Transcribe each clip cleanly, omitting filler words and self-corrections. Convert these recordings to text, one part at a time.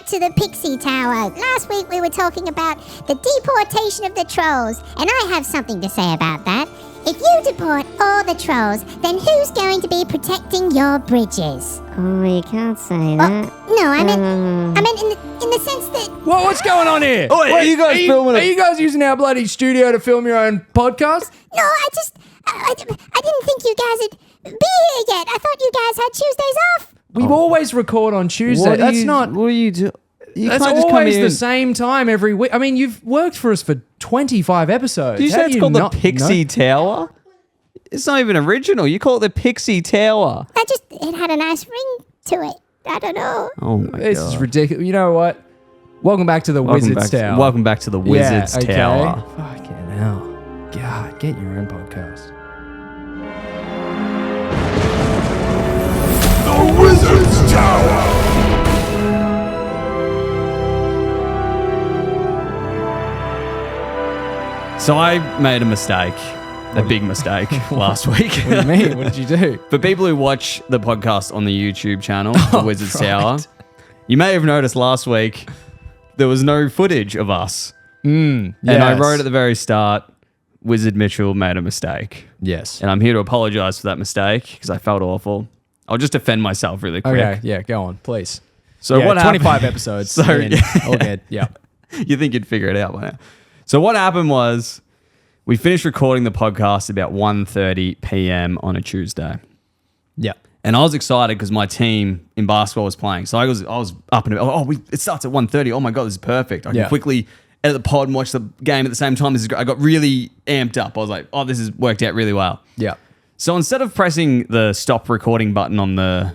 to the Pixie Tower. Last week we were talking about the deportation of the trolls, and I have something to say about that. If you deport all the trolls, then who's going to be protecting your bridges? Oh, you can't say that. No, I meant in the sense that... What's going on here? Oh, are you guys filming it? Are you guys using our bloody studio to film your own podcast? No, I didn't think you guys would be here yet. I thought you guys had Tuesdays off. We always record on Tuesday. What do you do? You That's can't just come always in. the same time every week. I mean, you've worked for us for 25 episodes. Did you How say do it's you called the not Pixie know? Tower? It's not even original. You call it the Pixie Tower. It had a nice ring to it. I don't know. Oh my This god. is ridiculous. You know what? Welcome back to the Wizard's Tower. Welcome back to the Wizard's okay. Tower. Fucking hell. God, get your own podcast. The Wizard's Tower! So I made a mistake. A big mistake last week. What do you mean? What did you do? For people who watch the podcast on the YouTube channel, The Wizard's Tower, you may have noticed last week there was no footage of us. And I wrote at the very start, Wizard Mitchell made a mistake. Yes. And I'm here to apologize for that mistake because I felt awful. I'll just defend myself really quick. Okay, yeah, go on, please. So Yeah, what 25 happened? episodes. So, in. yeah. All good, yeah. You think you'd figure it out by now. So what happened was we finished recording the podcast about 1:30 p.m. on a Tuesday. Yeah. And I was excited because my team in basketball was playing. So I was up and about. It starts at 1:30. Oh my God, this is perfect. I can quickly edit the pod and watch the game at the same time. This is great. I got really amped up. I was like, oh, this has worked out really well. Yeah. So instead of pressing the stop recording button on the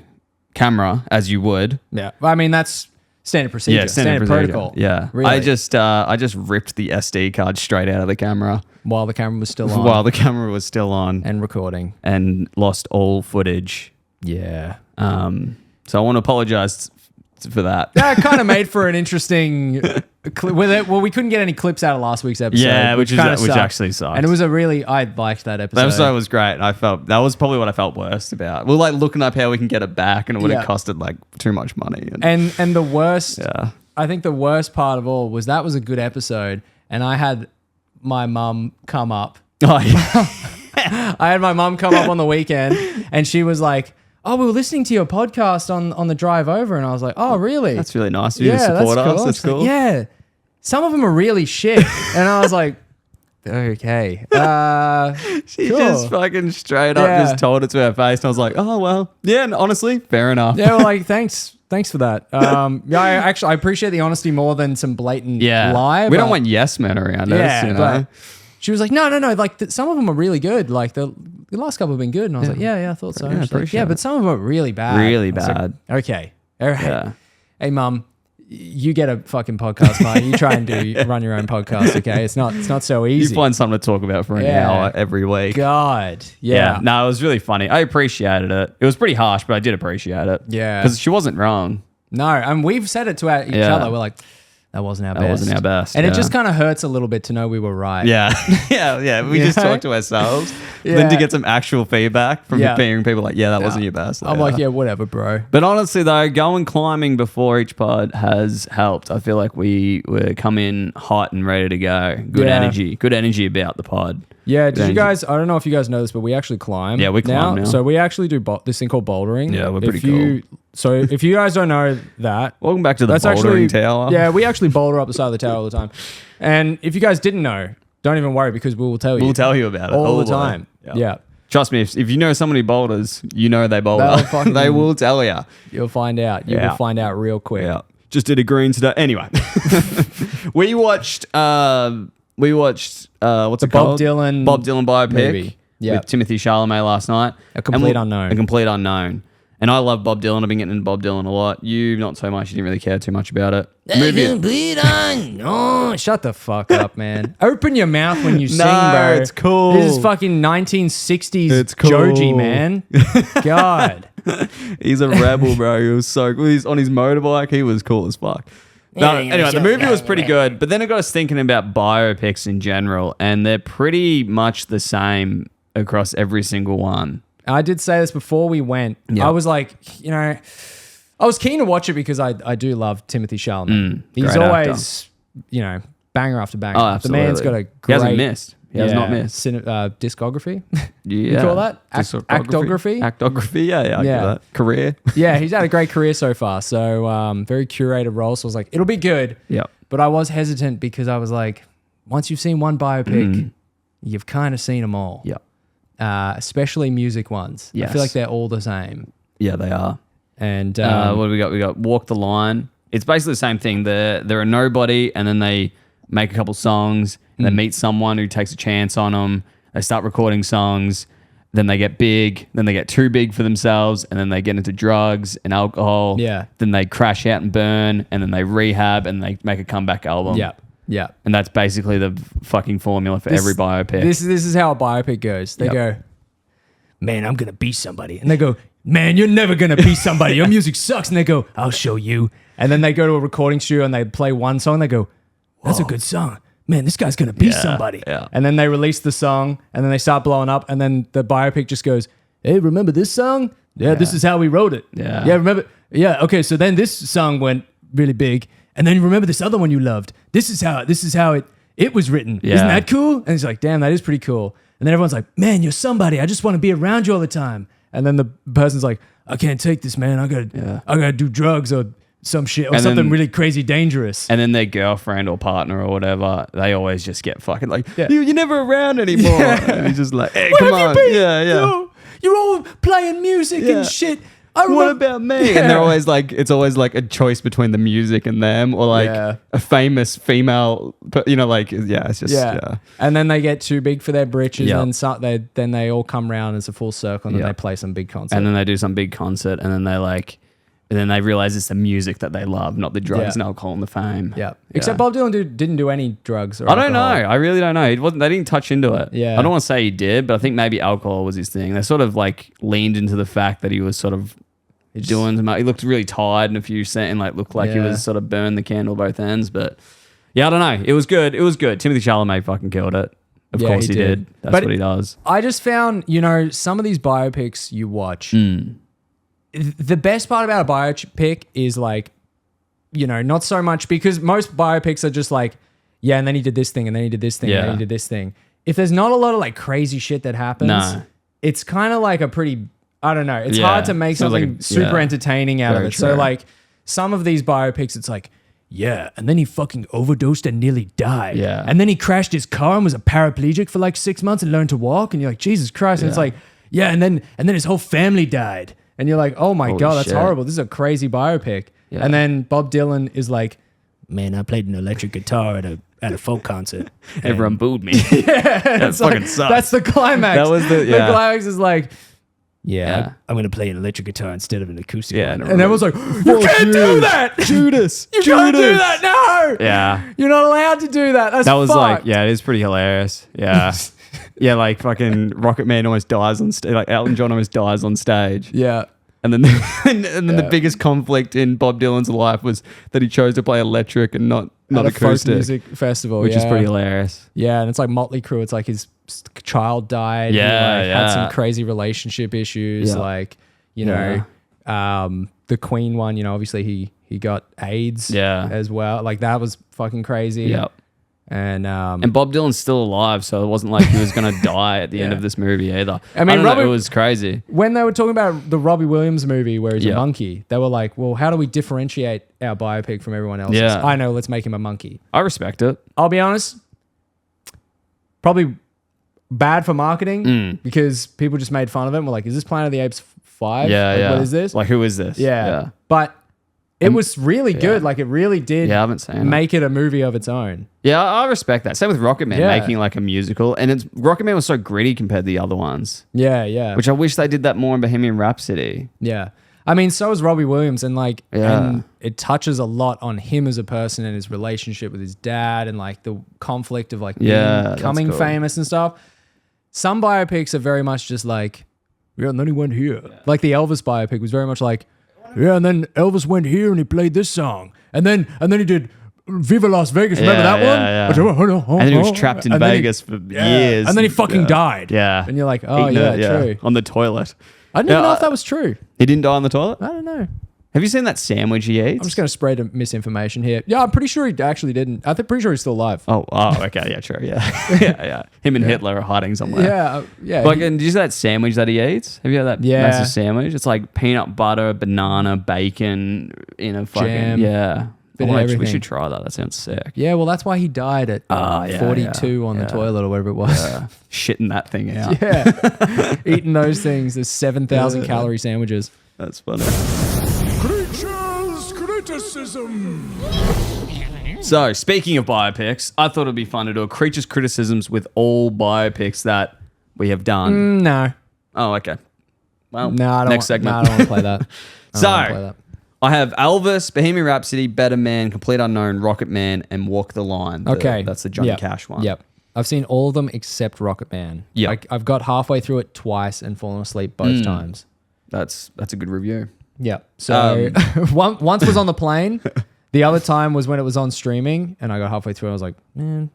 camera as you would. Yeah. Well, I mean, that's standard procedure. Yeah, standard procedure. protocol. Yeah. Really. I just ripped the SD card straight out of the camera. While the camera was still on. While the camera was still on. And recording. And lost all footage. Yeah. So I want to apologize for that. That kind of made for an interesting well, we couldn't get any clips out of last week's episode. Yeah, which kinda sucked. actually sucked. And it was I liked that episode. That episode was great. That was probably what I felt worst about. We're like looking up how we can get it back, and it would have costed like too much money. And the worst, Yeah. I think the worst part of all was that was a good episode, and I had my mum come up. Oh, yeah. I had my mum come up on the weekend, and she was like, "Oh, we were listening to your podcast on the drive over," and I was like, "Oh, really? That's really nice of you to support us. That's cool. Like, yeah, some of them are really shit," and I was like, "Okay." She cool. just fucking straight up Yeah. just told it to her face, and I was like, "Oh well, yeah." And honestly, fair enough. Yeah, well, like, thanks for that. Yeah, I appreciate the honesty more than some blatant lie. We but- don't want yes men around us. You know? but she was like, no. Like some of them are really good. Like the last couple have been good, and I was like, yeah, I thought so. Yeah, She's like, appreciate but it. some of them are really bad. Really I was like, bad. okay, all right. Yeah. Hey, mum, you get a fucking podcast, mate. You try and run your own podcast. Okay, it's not so You easy. find something to talk about for an Yeah. hour every week. God, Yeah. yeah. No, it was really funny. I appreciated it. It was pretty harsh, but I did appreciate it. Yeah. Because she wasn't wrong. No, and we've said it to each Yeah. other. We're like, that wasn't our best. That wasn't our best, And yeah. it just kind of hurts a little bit to know we were right. Yeah. yeah. We You just know? talk to ourselves. Yeah. Then to get some actual feedback from Yeah. hearing people like, yeah, that wasn't your best. I'm like, yeah, whatever, bro. But honestly, though, going climbing before each pod has helped. I feel like we were come in hot and ready to go. Good Yeah. energy. Good energy about the pod. Yeah, Good did you energy. guys, I don't know if you guys know this, but we actually climb. Yeah, we climb now. So we actually do this thing called bouldering. Yeah, we're pretty cool. So if you guys don't know that, Welcome back to the that's bouldering actually, tower. Yeah, we actually boulder up the side of the tower all the time. And if you guys didn't know, don't even worry because we will tell you. We'll tell you about it. all the the time. way. Yeah. Trust me, if you know somebody boulders, you know they boulder. They'll fucking- They will tell you. You'll find out. You Yeah. will find out real quick. Yeah. Just did a green today. Anyway, we watched what's it Bob called? Dylan Bob Dylan biopic movie. Yeah. with Timothy Chalamet last night. A Complete And Unknown. A complete unknown. And I love Bob Dylan. I've been getting into Bob Dylan a lot. You not so much. You didn't really care too much about it. Oh, shut the fuck up, man. Open your mouth when you sing, No, bro. it's cool. This is fucking 1960s It's cool. Joji, man. God. He's a rebel, bro. He was so cool. He's on his motorbike. He was cool as fuck. No, anyway, the movie was pretty good, but then it got us thinking about biopics in general, and they're pretty much the same across every single one. I did say this before we went. Yeah. I was like, I I was keen to watch it because I do love Timothy Chalamet. He's great always, banger after banger. Oh, The absolutely. man's got a great... He hasn't missed. He has not missed. Discography. Yeah. You call that? Actography? Actography, yeah, I get that. Career. Yeah, he's had a great career so far. So very curated role. So I was like, it'll be good. Yeah. But I was hesitant because I was like, once you've seen one biopic, you've kind of seen them all. Yeah. Especially music ones. Yes. I feel like they're all the same. Yeah, they are. And what do we got? We got Walk the Line. It's basically the same thing. They're a nobody, and then they make a couple songs, and they meet someone who takes a chance on them. They start recording songs. Then they get big. Then they get too big for themselves, and then they get into drugs and alcohol. Yeah. Then they crash out and burn, and then they rehab, and they make a comeback album. yeah. Yeah. And that's basically the fucking formula for every biopic. This is how a biopic goes. They go, man, I'm going to be somebody. And they go, man, you're never going to be somebody. Your music sucks. And they go, I'll show you. And then they go to a recording studio and they play one song. They go, that's a good song. Man, this guy's going to be somebody. Yeah. And then they release the song and then they start blowing up. And then the biopic just goes, hey, remember this song? Yeah, this is how we wrote it. Yeah. Yeah, remember? Yeah, okay, so then this song went really big. And then you remember this other one you loved. This is how it was written. Yeah. Isn't that cool? And he's like, damn, that is pretty cool. And then everyone's like, man, you're somebody. I just want to be around you all the time. And then the person's like, I can't take this, man. I gotta do drugs or some shit or And something then- really crazy dangerous. And then their girlfriend or partner or whatever, they always just get fucking like, Yeah. you're never around anymore. And he's just like, hey, Where come have on. you been? Yeah. You're all playing music Yeah. and shit. I What remember- about me? Yeah. And they're always like, it's always like a choice between the music and them, or like Yeah. a famous female, it's just, yeah. And then they get too big for their britches, Yeah. and then they all come around as a full circle, and then Yeah. they play some big concert. And then they do some big concert, and then they realize it's the music that they love, not the drugs Yeah. and alcohol and the fame. yeah. Except Bob Dylan didn't do any drugs. Or I don't know. alcohol. I really don't know. It wasn't. They didn't touch into it. Yeah. I don't want to say he did, but I think maybe alcohol was his thing. They sort of like leaned into the fact that he was sort of doing some. He looked really tired in a few and looked like he Yeah. was sort of burned the candle both ends. But yeah, I don't know. It was good. It was good. Timothy Chalamet fucking killed it. Of Yeah, course he he did. did. That's But what he does. I just found, some of these biopics you watch, the best part about a biopic is not so much, because most biopics are just like, yeah, and then he did this thing, and then he did this thing, and then Yeah. he did this thing. If there's not a lot of crazy shit that happens, No. it's kind of like a pretty, I don't know, it's Yeah. hard to make Sounds like something a- super yeah. entertaining out of Very it. So true. some of these biopics, it's like, yeah, and then he fucking overdosed and nearly died. Yeah. And then he crashed his car and was a paraplegic for 6 months and learned to walk. And you're like, Jesus Christ. And it's like, yeah, and then his whole family died. And you're like, oh my Holy God, that's shit. horrible. This is a crazy biopic. Yeah. And then Bob Dylan is like, man, I played an electric guitar at a folk concert. Everyone booed me. That fucking sucks. That's the climax. That was the- yeah. climax is like, yeah, Yeah. I'm going to play an electric guitar instead of an acoustic Yeah, one. and And everyone's like, you can't do that. Judas. You can't do that. No. Yeah. You're not allowed to do that. That's That was fucked. it is pretty hilarious. Yeah. Yeah, fucking Rocket Man almost dies on stage. Elton John almost dies on stage. Yeah. And then, the biggest conflict in Bob Dylan's life was that he chose to play electric and not At a folk acoustic, music festival, which is yeah. pretty hilarious. Yeah, and it's like Motley Crue. It's like his child died. Yeah, he had some yeah. crazy relationship issues. Yeah. The Queen one. Obviously he got AIDS. Yeah. as well. That was fucking crazy. Yep. And And Bob Dylan's still alive, so it wasn't like he was going to die at the end Yeah. of this movie either. I mean, don't know, Robert- it was crazy. when they were talking about the Robbie Williams movie where he's a Yeah. monkey, they were like, well, how do we differentiate our biopic from everyone else's? Yeah. I know, let's make him a monkey. I respect it. I'll be honest, probably bad for marketing because people just made fun of it and were like, is this Planet of the Apes 5? Yeah. What is this? Who is this? Yeah. But it was really good. It really did Yeah, I haven't seen it. make it a movie of its own. Yeah, I respect that. Same with Rocket Man, Yeah. making a musical. And Rocket Man was so gritty compared to the other ones, Yeah, yeah. which I wish they did that more in Bohemian Rhapsody. Yeah. I mean, so is Robbie Williams, and Yeah. and it touches a lot on him as a person and his relationship with his dad and the conflict of Yeah, that's becoming cool. famous and stuff. Some biopics are very much just yeah, and then he went here. Like the Elvis biopic was very much yeah, and then Elvis went here and he played this song. And then he did Viva Las Vegas. Remember that one? And then he was trapped in And then he- Vegas for years. And then he fucking died. Yeah. And you're like, oh, Eating yeah, it, true. on the toilet. I didn't even know if that was true. He didn't die on the toilet? I don't know. Have you seen that sandwich he eats? I'm just going to spread misinformation here. Yeah, I'm pretty sure he actually didn't. Pretty sure he's still alive. Oh, okay, yeah, true, yeah, yeah. Him and Hitler are hiding somewhere. Yeah. Like, and did you see that sandwich that he eats? Have you had that massive sandwich? It's like peanut butter, banana, bacon in a fucking jam. We everything. should try that. That sounds sick. Yeah, well, that's why he died at 42 on the toilet or whatever it was. Shitting that thing out. Yeah, eating those things. There's 7,000 calorie sandwiches. That's funny. Creatures criticism. So, speaking of biopics, I thought it'd be fun to do a creatures criticisms with all biopics that we have done. No. Oh, okay. Well, No, I don't next segment. No, I don't want to play that. So, I have Elvis, Bohemian Rhapsody, Better Man, Complete Unknown, Rocket Man, and Walk the Line. Okay. That's the Johnny Cash one. Yep. I've seen all of them except Rocket Man. Yeah. I've got halfway through it twice and fallen asleep both times. That's a good review. Yeah. So once was on the plane. The other time was when it was on streaming, and I got halfway through. And I was like, man,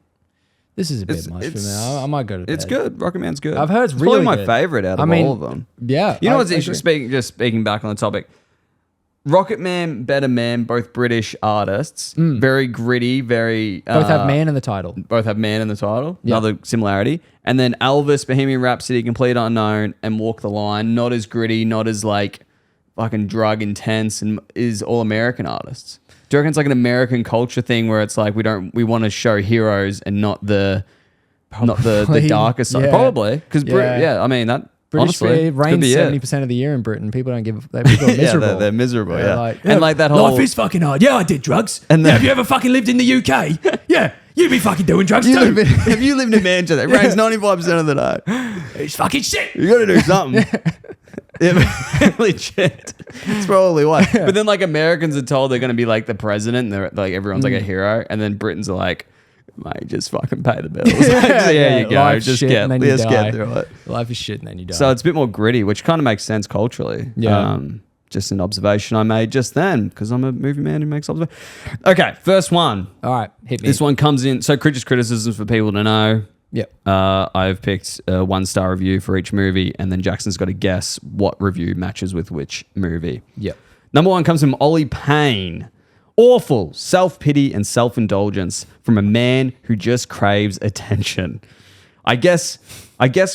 this is a bit much for me. I might go to bed. It's good. Rocket Man's good. I've heard it's probably really my good. favorite out of all of them. Yeah. You know what's interesting? Speaking back on the topic, Rocket Man, Better Man, both British artists, very gritty, very Both have man in the title. Both have man in the title. Yeah. Another similarity. And then Elvis, Bohemian Rhapsody, Complete Unknown, and Walk the Line. Not as gritty, not as like fucking drug intense, and is all American artists. Do you reckon it's like an American culture thing where it's like we want to show heroes and not the darker side? Yeah. Probably because Yeah. I mean that. British Honestly, it rains could be 70% of the year in Britain. People don't give. People are miserable. they're miserable. Yeah, like, and like that whole life is fucking hard. Yeah, I did drugs. And And have you ever fucking lived in the UK? Yeah, you be fucking doing drugs You too. live in, have you lived in Manchester? It rains 95% of the day. It's fucking shit. You got to do something. Yeah, legit. It's probably why. But then, like, Americans are told they're going to be like the president, and they're like everyone's like a hero, and then Britons are like, mate, just fucking pay the bills. There you go. life's Just shit and then you die. get through it. Life is shit and then you die. So it's a bit more gritty, which kind of makes sense culturally. Yeah. Just an observation I made just then because I'm a movie man who makes observations. Okay, first one. all right, hit me. This one comes in. So, creatures criticisms for people to know. Yep. I've picked a 1-star review for each movie, and then Jackson's got to guess what review matches with which movie. Yep. Number 1 comes from Ollie Payne. Awful self-pity and self-indulgence from a man who just craves attention. I guess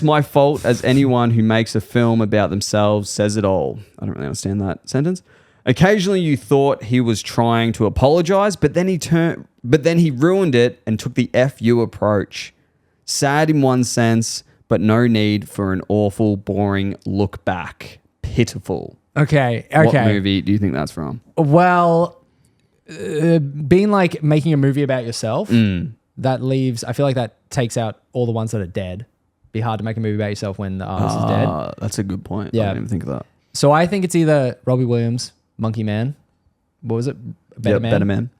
my fault as anyone who makes a film about themselves says it all. I don't really understand that sentence. Occasionally you thought he was trying to apologize, but then he ruined it and took the F you approach. Sad in one sense, but no need for an awful, boring look back. Pitiful. Okay. What movie do you think that's from? Well, being like making a movie about yourself, that leaves. I feel like that takes out all the ones that are dead. Be hard to make a movie about yourself when the artist is dead. That's a good point. Yeah. I didn't even think of that. So I think it's either Robbie Williams, Monkey Man, what was it? Better Man,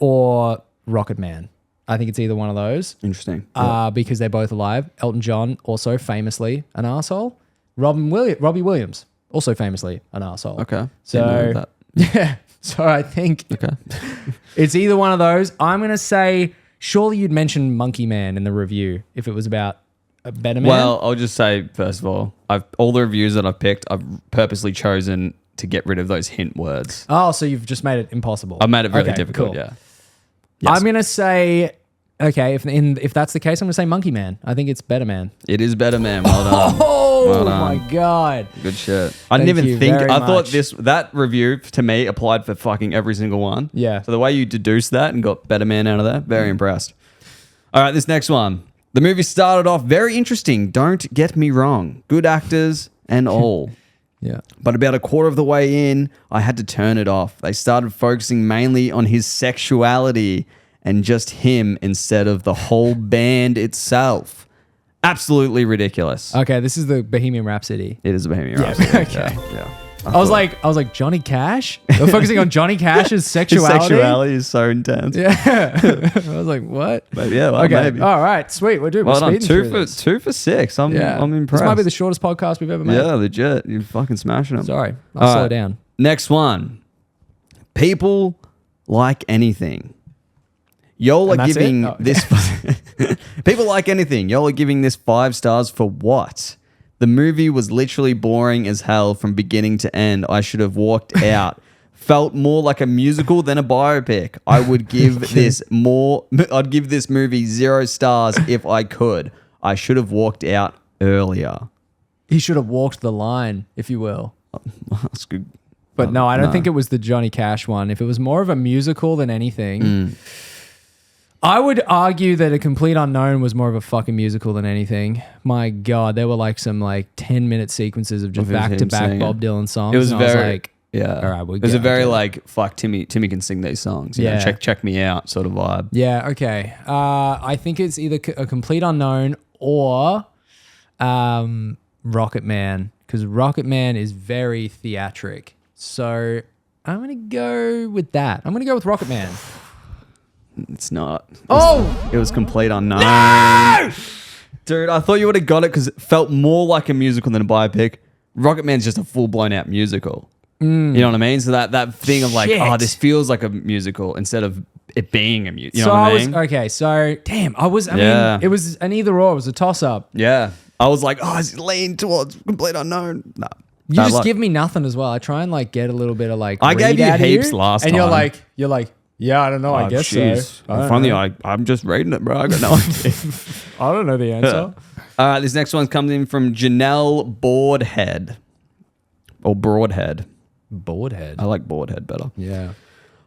or Rocket Man. I think it's either one of those. Interesting. Because they're both alive. Elton John, also famously an arsehole. Robbie Williams, also famously an arsehole. Okay. So yeah. So I think it's either one of those. I'm going to say, surely you'd mention Monkey Man in the review if it was about a Better Man. Well, I'll just say, first of all, all the reviews that I've picked, I've purposely chosen to get rid of those hint words. Oh, so you've just made it impossible. I've made it really Okay, difficult, cool. yeah. Yes. I'm going to say, okay, if that's the case, I'm going to say Monkey Man. I think it's Better Man. It is Better Man. Well done. Oh, Well done. my God. Good shit. I didn't Thank even you think. very I thought much. that review to me applied for fucking every single one. Yeah. So the way you deduced that and got Better Man out of that, very impressed. All right, this next one. The movie started off very interesting. Don't get me wrong. Good actors and all. Yeah. But about a quarter of the way in, I had to turn it off. They started focusing mainly on his sexuality and just him instead of the whole band itself. Absolutely ridiculous. Okay, this is the Bohemian Rhapsody. It is a Bohemian Rhapsody. okay. Yeah. I was like Johnny Cash? They're focusing on Johnny Cash's His sexuality? sexuality is so intense. Yeah. I was like, what? Maybe, yeah, well, okay. maybe. All right, sweet. We're doing Well done. speeding through this. Two for 6. I'm impressed. This might be the shortest podcast we've ever made. Yeah, legit. You're fucking smashing them. Sorry. I'll slow down. Next one. People like anything. Y'all And are that's giving it? Oh, this. People like anything. Y'all are giving this 5 stars for what? The movie was literally boring as hell from beginning to end. I should have walked out. felt more like a musical than a biopic. I would give I'd give this movie 0 stars if I could. I should have walked out earlier. He should have walked the line, if you will. That's good. But no, I don't think it was the Johnny Cash one. If it was more of a musical than anything, I would argue that A Complete Unknown was more of a fucking musical than anything. My God, there were like some 10-minute sequences of just back-to-back Bob Dylan songs. It was and very, I was like, yeah. All right, it was a very like, fuck, Timmy can sing these songs. You know, Yeah. check me out sort of vibe. Yeah, okay. I think it's either A Complete Unknown or Rocket Man, because Rocket Man is very theatric. So I'm going to go with that. I'm going to go with Rocket Man. It's not. Oh! It was Complete Unknown. No! Dude, I thought you would have got it because it felt more like a musical than a biopic. Rocket Man's just a full blown out musical. You know what I mean? So that thing of like, Shit. oh, this feels like a musical instead of it being a musical. You So know what I mean? Mean, it was an either or. It was a toss up. Yeah. I was like, oh, it's leaning towards Complete Unknown. No. You just give me nothing as well. I try and get a little bit of I read gave you out of heaps last and time. you're like, yeah, I don't know. I guess so. I don't know. I'm just reading it, bro. I got no idea. I don't know the answer. All right, this next one comes in from Janelle Boardhead. Or Broadhead. Boardhead. I like Boardhead better. Yeah.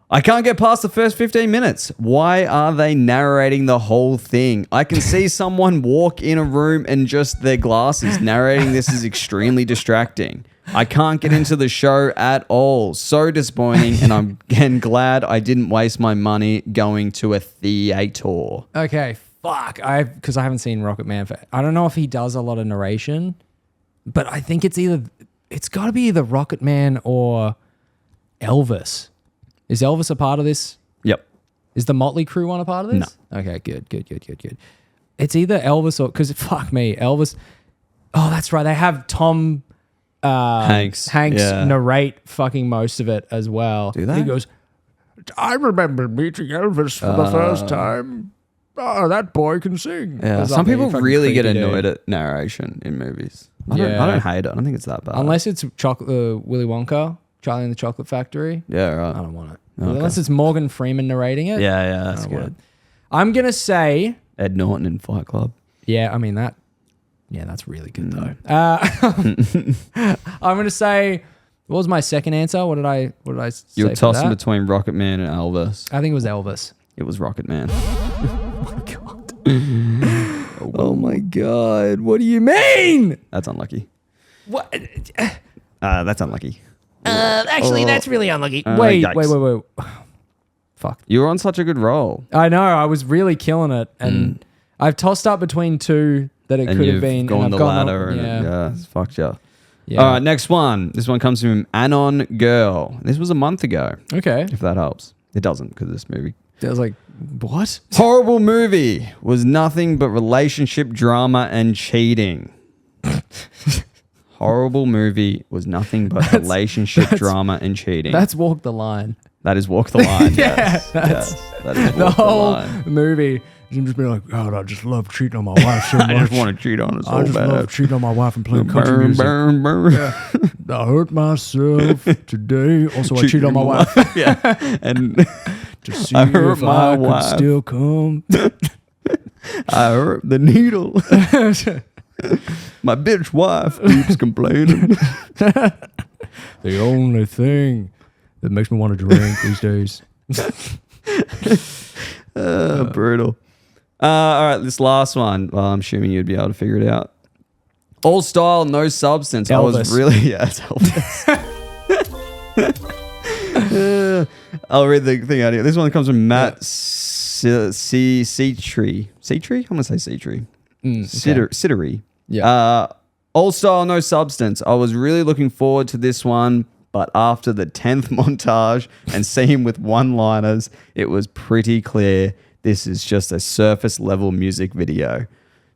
I can't get past the first 15 minutes. Why are they narrating the whole thing? I can see someone walk in a room and just their glasses. Narrating this is extremely distracting. I can't get into the show at all. So disappointing, and I'm again glad I didn't waste my money going to a theater. Okay. Fuck. Because I haven't seen Rocket Man. I don't know if he does a lot of narration, but I think it's got to be either Rocket Man or Elvis. Is Elvis a part of this? Yep. Is the Motley Crue one a part of this? No. Okay, good. It's either Elvis or, because fuck me, Elvis. Oh, that's right. They have Tom Hanks narrate fucking most of it as well. Do they? He goes, I remember meeting Elvis for the first time. Oh, that boy can sing. Yeah. Does that Some mean people fucking really get creepy annoyed dude? at narration in movies. I Yeah. don't hate it. I don't think it's that bad. unless it's Willy Wonka, Charlie and the Chocolate Factory. Yeah, I right. don't want it. Okay. Unless it's Morgan Freeman narrating it. Yeah, that's I don't want good. it. I'm going to say, Ed Norton in Fight Club. yeah, I mean that's really good though. I'm going to say, what was my second answer? What did I say? You were for tossing that? between Rocket Man and Elvis. I think it was Elvis. It was Rocket Man. Oh my God. What do you mean? That's unlucky. What? That's unlucky. Actually, that's really unlucky. Yikes. Wait. Fuck. You were on such a good roll. I know. I was really killing it. And I've tossed up between two that it And could have you've been. gone and the I've gone ladder. yeah. It's fucked you. Yeah. All right, next one. This one comes from Anon Girl. This was a month ago, Okay. if that helps. It doesn't because this movie. I was like, what? Horrible movie. Was nothing but relationship drama and cheating. Horrible movie was nothing but relationship drama and cheating. That's Walk the Line. That is Walk the Line. Yeah, Yes. That is The Walk whole Line. movie. Him just being like, God, I just love cheating on my wife so much. I just want to cheat on us I so just bad. love cheating on my wife and playing country Burn, music. burn, burn. I hurt myself today. Also, I cheat on my wife Yeah. And to see I hurt if my I wife. could still come. I hurt the needle. My bitch wife keeps complaining. The only thing that makes me want to drink these days. Brutal. All right, this last one. Well, I'm assuming you'd be able to figure it out. All style, no substance. I was Elvis. really it's Elvis. I'll read the thing out here. This one comes from Matt Citry. Citry? I'm gonna say Citry. Cittery. Yeah. All style, no substance. I was really looking forward to this one, but after the 10th montage and scene with one-liners, it was pretty clear this is just a surface level music video.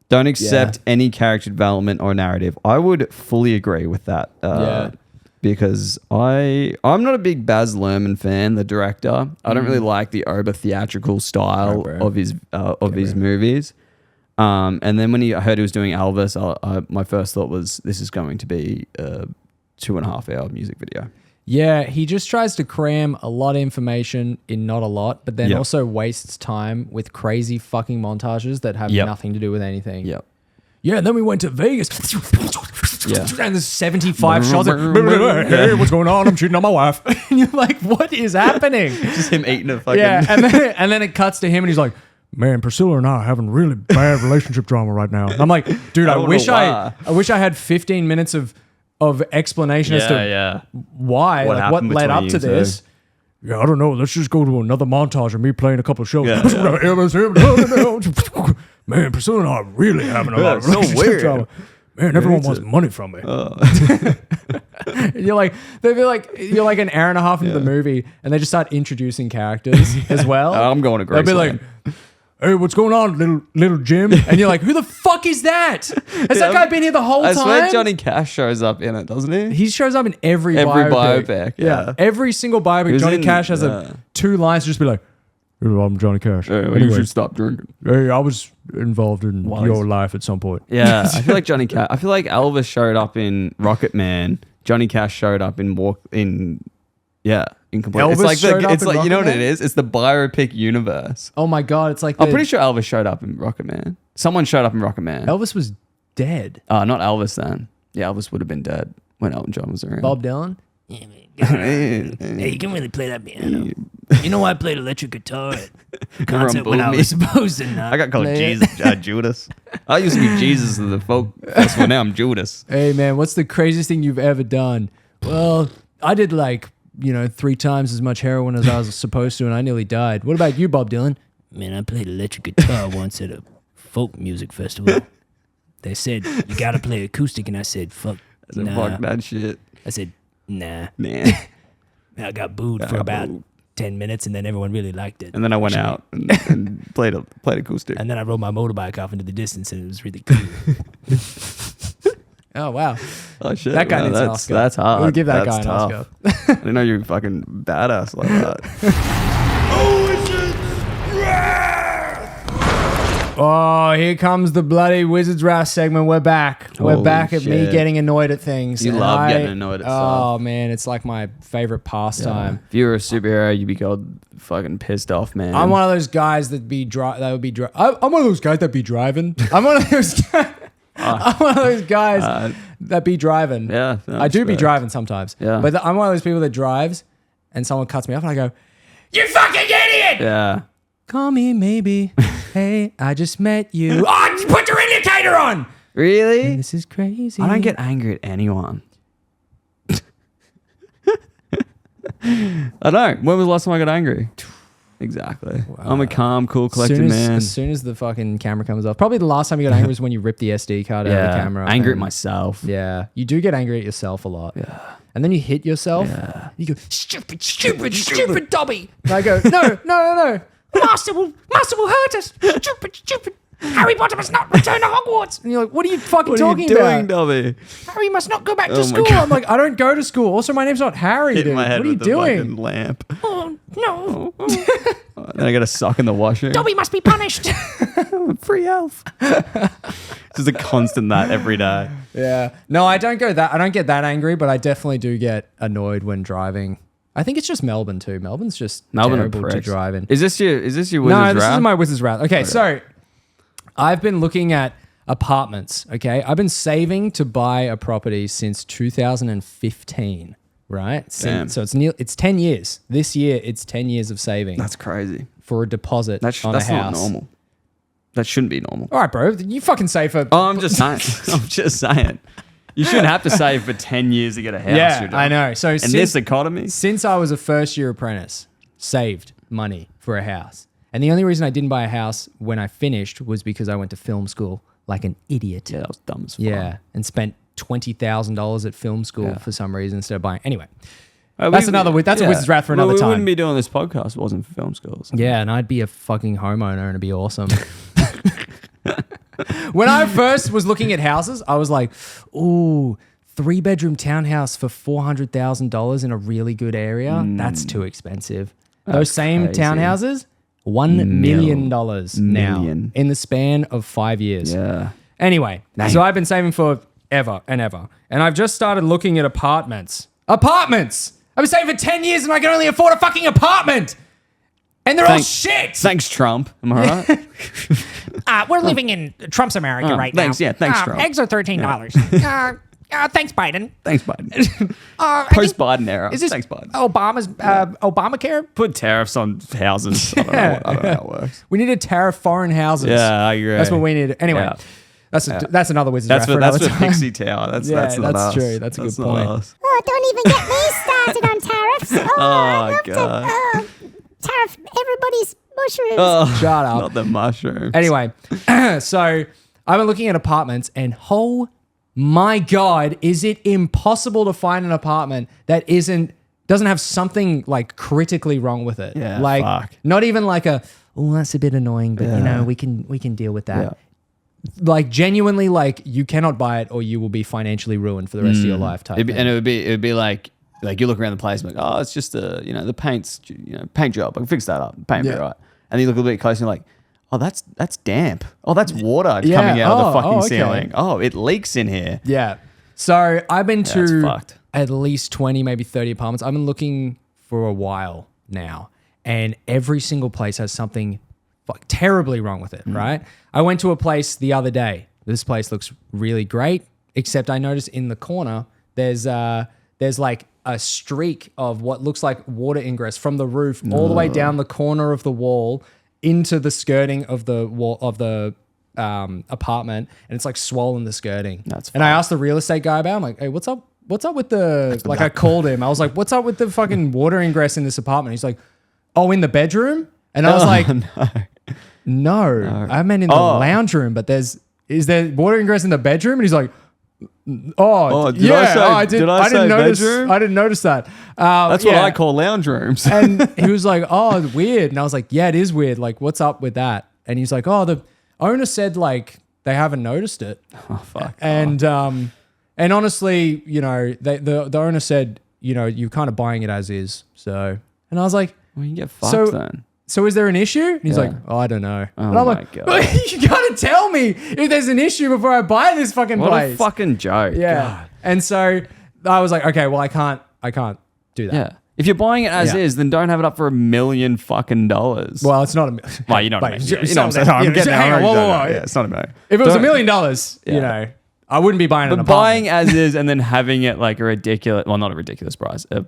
Don't accept any character development or narrative. I would fully agree with that. Because I'm not a big Baz Luhrmann fan, the director. I don't really like the over theatrical style of his movies. And then when I heard he was doing Elvis, my first thought was this is going to be a 2.5 hour music video. Yeah, he just tries to cram a lot of information in not a lot, but then also wastes time with crazy fucking montages that have nothing to do with anything. Yep. Yeah, and then we went to Vegas. Yeah. And there's 75 shots. Hey, what's going on? I'm cheating on my wife. And you're like, what is happening? Just him eating a fucking... Yeah, and then it cuts to him and he's like, man, Priscilla and I are having really bad relationship drama right now. And I'm like, dude, I wish I had 15 minutes of explanation as to why, what led up to this. Yeah, I don't know. Let's just go to another montage of me playing a couple of shows. Man, Priscilla and I are really having a lot of relationship drama. Man, everyone wants money from me. You're like an hour and a half into the movie, and they just start introducing characters as well. I'm going to Graceland. They'll be like, hey, what's going on, little Jim? And you're like, who the fuck is that? Has that guy been here the whole time? I swear Johnny Cash shows up in it, doesn't he? He shows up in every biopic. Yeah. Every single biopic. Johnny Cash has 2 lines to just be like, I'm Johnny Cash. Anyway, you should stop drinking. Hey, I was involved in your life at some point. Yeah, I feel like Elvis showed up in Rocket Man. Johnny Cash showed up in Complete. Elvis It's like you know what it is? It's the biopic universe. Oh my god, it's like I'm pretty sure Elvis showed up in Rocket Man. Someone showed up in Rocket Man. Elvis was dead. Not Elvis then. Yeah, Elvis would have been dead when Elton John was around. Bob Dylan? Yeah, man. Hey, you can really play that piano. You know, I played electric guitar at a concert when I was supposed to not. I got called play it. Jesus, Judas. I used to be Jesus in the folk festival. Now I'm Judas. Hey man, what's the craziest thing you've ever done? Well, I did 3 times as much heroin as I was supposed to, and I nearly died. What about you, Bob Dylan? Man, I played electric guitar once at a folk music festival. They said, you got to play acoustic, and I said, fuck, nah. Fuck that shit. I said, nah. I got booed for about 10 minutes, and then everyone really liked it. And then I went out and played acoustic. And then I rode my motorbike off into the distance, and it was really cool. Oh, wow. Oh, shit. That guy needs an Oscar. That's hard. We'll give that That's guy an tough. Oscar. I didn't know you were fucking badass like that. Oh, here comes the bloody Wizard's Wrath segment. We're back. We're Holy back at me shit. getting annoyed at things. You And love getting annoyed at stuff. Oh, man. It's like my favorite pastime. If you were a superhero, you'd be called fucking pissed off, man. I'm one of those guys I'm one of those guys that be driving. I'm one of those guys. I'm one of those guys that be driving. Yeah. I do be driving sometimes. Yeah. But I'm one of those people that drives and someone cuts me off and I go, you fucking idiot! Yeah. Call me maybe. Hey, I just met you. Oh, put your indicator on! Really? This is crazy. I don't get angry at anyone. I don't. When was the last time I got angry? Exactly. Wow. I'm a calm, cool, collected man. As soon as the fucking camera comes off. Probably the last time you got angry was when you ripped the SD card out of the camera. Angry at myself. Yeah. You do get angry at yourself a lot. Yeah. And then you hit yourself. Yeah. You go, stupid Dobby. And I go, no. Master will hurt us. Stupid. Harry Potter must not return to Hogwarts. And you're like, what are you fucking talking about? What are you doing, Dobby? Harry must not go back to school. I'm like, I don't go to school. Also, my name's not Harry, Hit dude. my head What are you with the fucking doing? lamp. Oh, no. Then I got a sock in the washing. Dobby must be punished. Free elf. It's just a constant that every day. Yeah. No, I don't get that angry, but I definitely do get annoyed when driving. I think it's just Melbourne too. Melbourne's just terrible to drive in. Is this your Wizard's No, Wrath? this is my Wizard's Wrath. Okay, so I've been looking at apartments, okay? I've been saving to buy a property since 2015, right? Damn. So it's 10 years. This year, it's 10 years of saving. That's crazy. For a deposit on a house. That's not normal. That shouldn't be normal. All right, bro. You fucking save for... Oh, I'm just saying. You shouldn't have to save for 10 years to get a house. Yeah, I know. So in this economy? Since I was a first-year apprentice, saved money for a house. And the only reason I didn't buy a house when I finished was because I went to film school like an idiot. Yeah, that was dumb as fuck. Yeah, and spent $20,000 at film school for some reason instead of buying... Anyway, that's a Wizard's Wrath for another time. We wouldn't be doing this podcast if it wasn't for film schools. Yeah, and I'd be a fucking homeowner and it'd be awesome. When I first was looking at houses, I was like, ooh, 3-bedroom townhouse for $400,000 in a really good area. That's too expensive. Those same crazy. townhouses, $1 million now in the span of 5 years. Yeah. Anyway, so I've been saving for ever and ever. And I've just started looking at apartments. Apartments! I've been saving for 10 years and I can only afford a fucking apartment. And they're all shit. Thanks, Trump. Am I right? We're living in Trump's America right thanks, now. yeah, thanks, Trump. Eggs are $13. Thanks, Biden. Thanks, Biden. I think- Post-Biden era. Is this Thanks, Biden. Obama's Obamacare? Put tariffs on houses. I don't know how it works. We need to tariff foreign houses. Yeah, I agree. That's what we need. Anyway, Yeah. that's another Wizards That's rap for another time. Pixie Tower. That's Yeah, not that's us. true. That's a good not point. us. Oh, don't even get me started on tariffs. Oh, I love God. to tariff everybody's mushrooms. Oh, Shut up. not the mushrooms. Anyway, so I've been looking at apartments and my God, is it impossible to find an apartment that doesn't have something like critically wrong with it? Yeah, like fuck. not even like that's a bit annoying, but you know, we can deal with that. Like genuinely, like you cannot buy it or you will be financially ruined for the rest of your life type thing. And it would be like you look around the place and like, oh, it's just the paint's paint job. I can fix that up. Paint will be right. And then you look a bit closer and you're like, oh, that's damp. Oh, that's water coming out of the fucking okay. ceiling. Oh, it leaks in here. Yeah. So I've been it's to fucked. at least 20, maybe 30 apartments. I've been looking for a while now, and every single place has something terribly wrong with it, right? I went to a place the other day. This place looks really great, except I noticed in the corner there's like a streak of what looks like water ingress from the roof all the way down the corner of the wall into the skirting of the wall of the apartment, and it's like swollen the skirting. And I asked the real estate guy about it. I'm like, hey, what's up with the like I called him. I was like, what's up with the fucking water ingress in this apartment? He's like, oh, in the bedroom? And I was like, no. I meant in the lounge room, but is there water ingress in the bedroom? And he's like, did I say bedroom? I didn't notice that. That's what I call lounge rooms. And he was like, oh, weird. And I was like, yeah, it is weird. Like, what's up with that? And he's like, oh, the owner said like they haven't noticed it. Oh, fuck. And honestly, the owner said, you're kind of buying it as is. So, and I was like, well, you get fucked then. So is there an issue? And he's like, oh, I don't know. Oh, and I'm my like, God. you gotta tell me if there's an issue before I buy this fucking What place. a fucking joke. Yeah. God. And so I was like, okay, well, I can't do that. Yeah. If you're buying it as is, then don't have it up for $1 million fucking dollars. Well, it's not well, you know what I mean. Wait, You know what I'm saying? I'm getting hang on, whoa, whoa. Yeah, it's not $1 million. If it was $1 Don't- million, I wouldn't be buying an But apartment. buying as is and then having it like a ridiculous, well, not a ridiculous price, not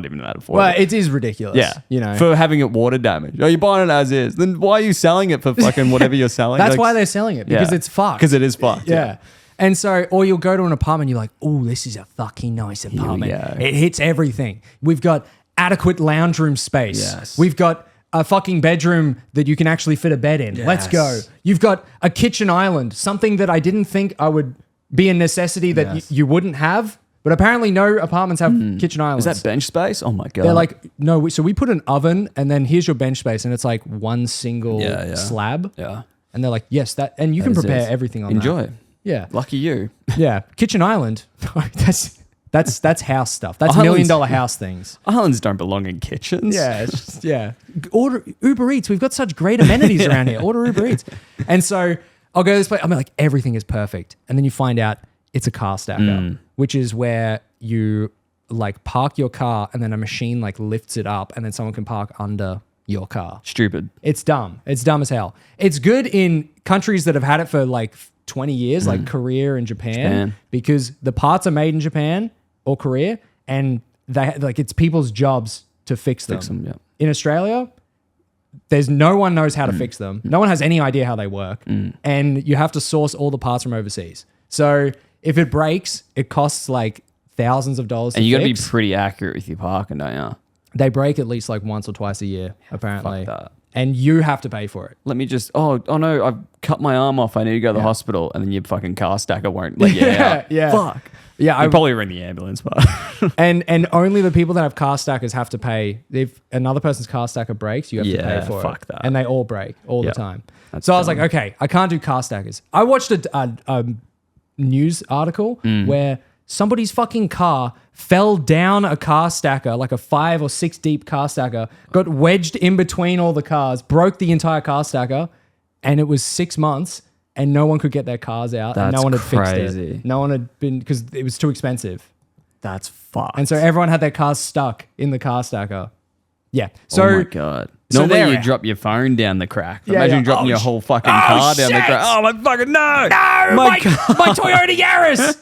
even that affordable. Well, it is ridiculous. Yeah. For having it water damage. Oh, you're buying it as is. Then why are you selling it for fucking whatever you're selling? That's Like, why they're selling it, because it's fucked. Because it is fucked. Yeah. And so, or you'll go to an apartment, you're like, oh, this is a fucking nice apartment. go. It hits everything. We've got adequate lounge room space. Yes. We've got a fucking bedroom that you can actually fit a bed in. Let's go. You've got a kitchen island, something that I didn't think I would be a necessity that you wouldn't have. But apparently no apartments have kitchen islands. Is that bench space? Oh my God. They're like, no, so we put an oven and then here's your bench space and it's like one single slab. Yeah. And they're like, yes, that, and you can is prepare it. everything on Enjoy. that. Yeah. Lucky you. Yeah. Kitchen island. That's house stuff. That's $1 Islands- million house things. Islands don't belong in kitchens. Yeah. It's just, yeah. Order Uber Eats. We've got such great amenities around here. Order Uber Eats. And so I'll go to this place. I mean, like everything is perfect. And then you find out it's a car stacker, which is where you like park your car and then a machine like lifts it up and then someone can park under your car. Stupid. It's dumb. It's dumb as hell. It's good in countries that have had it for like 20 years, like Korea and Japan, because the parts are made in Japan or Korea and they like it's people's jobs to fix them. Yeah. In Australia, there's no one knows how to fix them. No one has any idea how they work. And you have to source all the parts from overseas. So if it breaks, it costs like thousands of dollars And to you got to be fix. pretty accurate with your parking, don't you? They break at least like once or twice a year, apparently. fuck that. And you have to pay for it. Let me just, oh no, I've cut my arm off. I need to go to the hospital. And then your fucking car stacker won't let you out. Yeah. Fuck. Yeah, I probably ring the ambulance, but and only the people that have car stackers have to pay. If another person's car stacker breaks, you have to pay for it. fuck that. And they all break all the time. That's So I was like, dumb. okay, I can't do car stackers. I watched a news article where somebody's fucking car fell down a car stacker, like a 5 or 6 deep car stacker, got wedged in between all the cars, broke the entire car stacker, and it was 6 months. And no one could get their cars out. And no That's one had fixed crazy. it. No one had been, because it was too expensive. That's fucked. And so everyone had their cars stuck in the car stacker. Yeah. So oh my God. so Normally there you we drop your phone down the crack. But Yeah, imagine yeah. dropping your whole fucking car down the shit! crack. Oh my fucking no! No, my Toyota Yaris.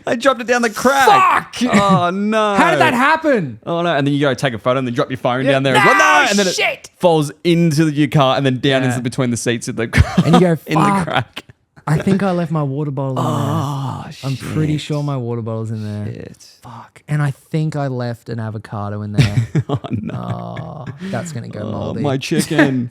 I dropped it down the crack. Fuck. Oh no. How did that happen? Oh no. And then you go take a photo and then drop your phone down there as well. No, No. And then shit. it falls into your car and then down Yeah. into between the seats of the car. And you go, in the "Fuck." crack. I think I left my water bottle in there. Oh, I'm pretty sure my water bottle's in there. Shit. Fuck. And I think I left an avocado in there. Oh no. Oh, that's going to go Oh, moldy. my chicken.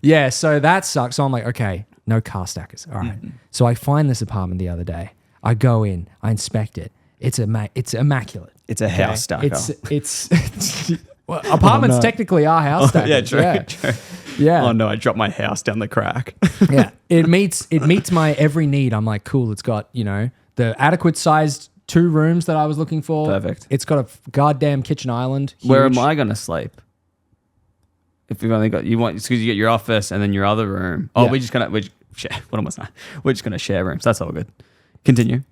Yeah, so that sucks. So I'm like, okay, no car stackers. All right. So I find this apartment the other day. I go in, I inspect it. It's immaculate. It's a house stacker. It's well, apartments technically are house stackers. Yeah, true. Yeah. Oh no, I dropped my house down the crack. Yeah. It meets my every need. I'm like, cool, it's got, the adequate sized 2 rooms that I was looking for. Perfect. It's got a goddamn kitchen island. Where huge. am I gonna sleep? If you've only got because you get your office and then your other room. Oh, Yeah. we're just gonna share. What am I saying? We're just gonna share rooms. That's all good. Continue.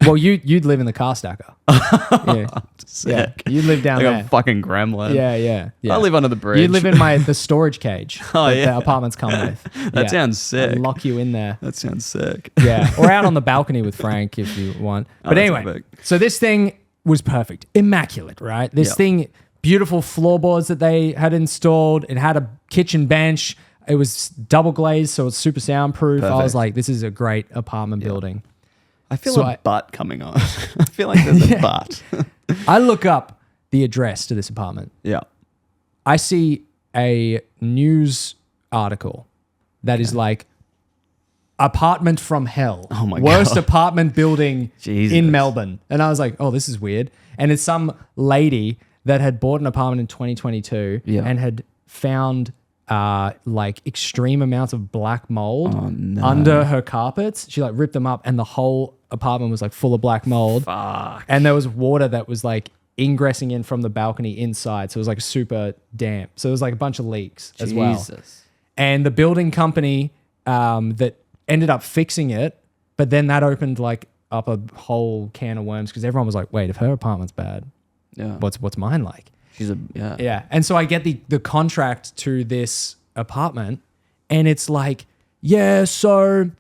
Well, you'd live in the car stacker. Yeah. Sick. You'd live down Like there. a fucking gremlin. Yeah. I live under the bridge. You live in the storage cage Oh, that yeah. the apartments come with. That sounds sick. I'd lock you in there. That sounds sick. Yeah. Or out on the balcony with Frank if you want. But that's anyway, epic. so this thing was perfect. Immaculate, right? This Yeah. thing, beautiful floorboards that they had installed. It had a kitchen bench. It was double glazed, so it's super soundproof. I was Perfect. like, this is a great apartment building. I feel So a butt coming on. I feel like there's a butt. I look up the address to this apartment. Yeah. I see a news article that is like apartment from hell. Oh my Worst God. apartment building Jesus. in Melbourne. And I was like, oh, this is weird. And it's some lady that had bought an apartment in 2022 Yeah. and had found like extreme amounts of black mold Oh, under her carpets. She like ripped them up and the whole apartment was like full of black mold. Fuck. And there was water that was like ingressing in from the balcony inside. So it was like super damp. So there was like a bunch of leaks as well. Jesus. And the building company that ended up fixing it, but then that opened like up a whole can of worms because everyone was like, wait, if her apartment's bad, Yeah. what's mine like? She's a yeah. Yeah. And so I get the contract to this apartment and it's like, yeah, so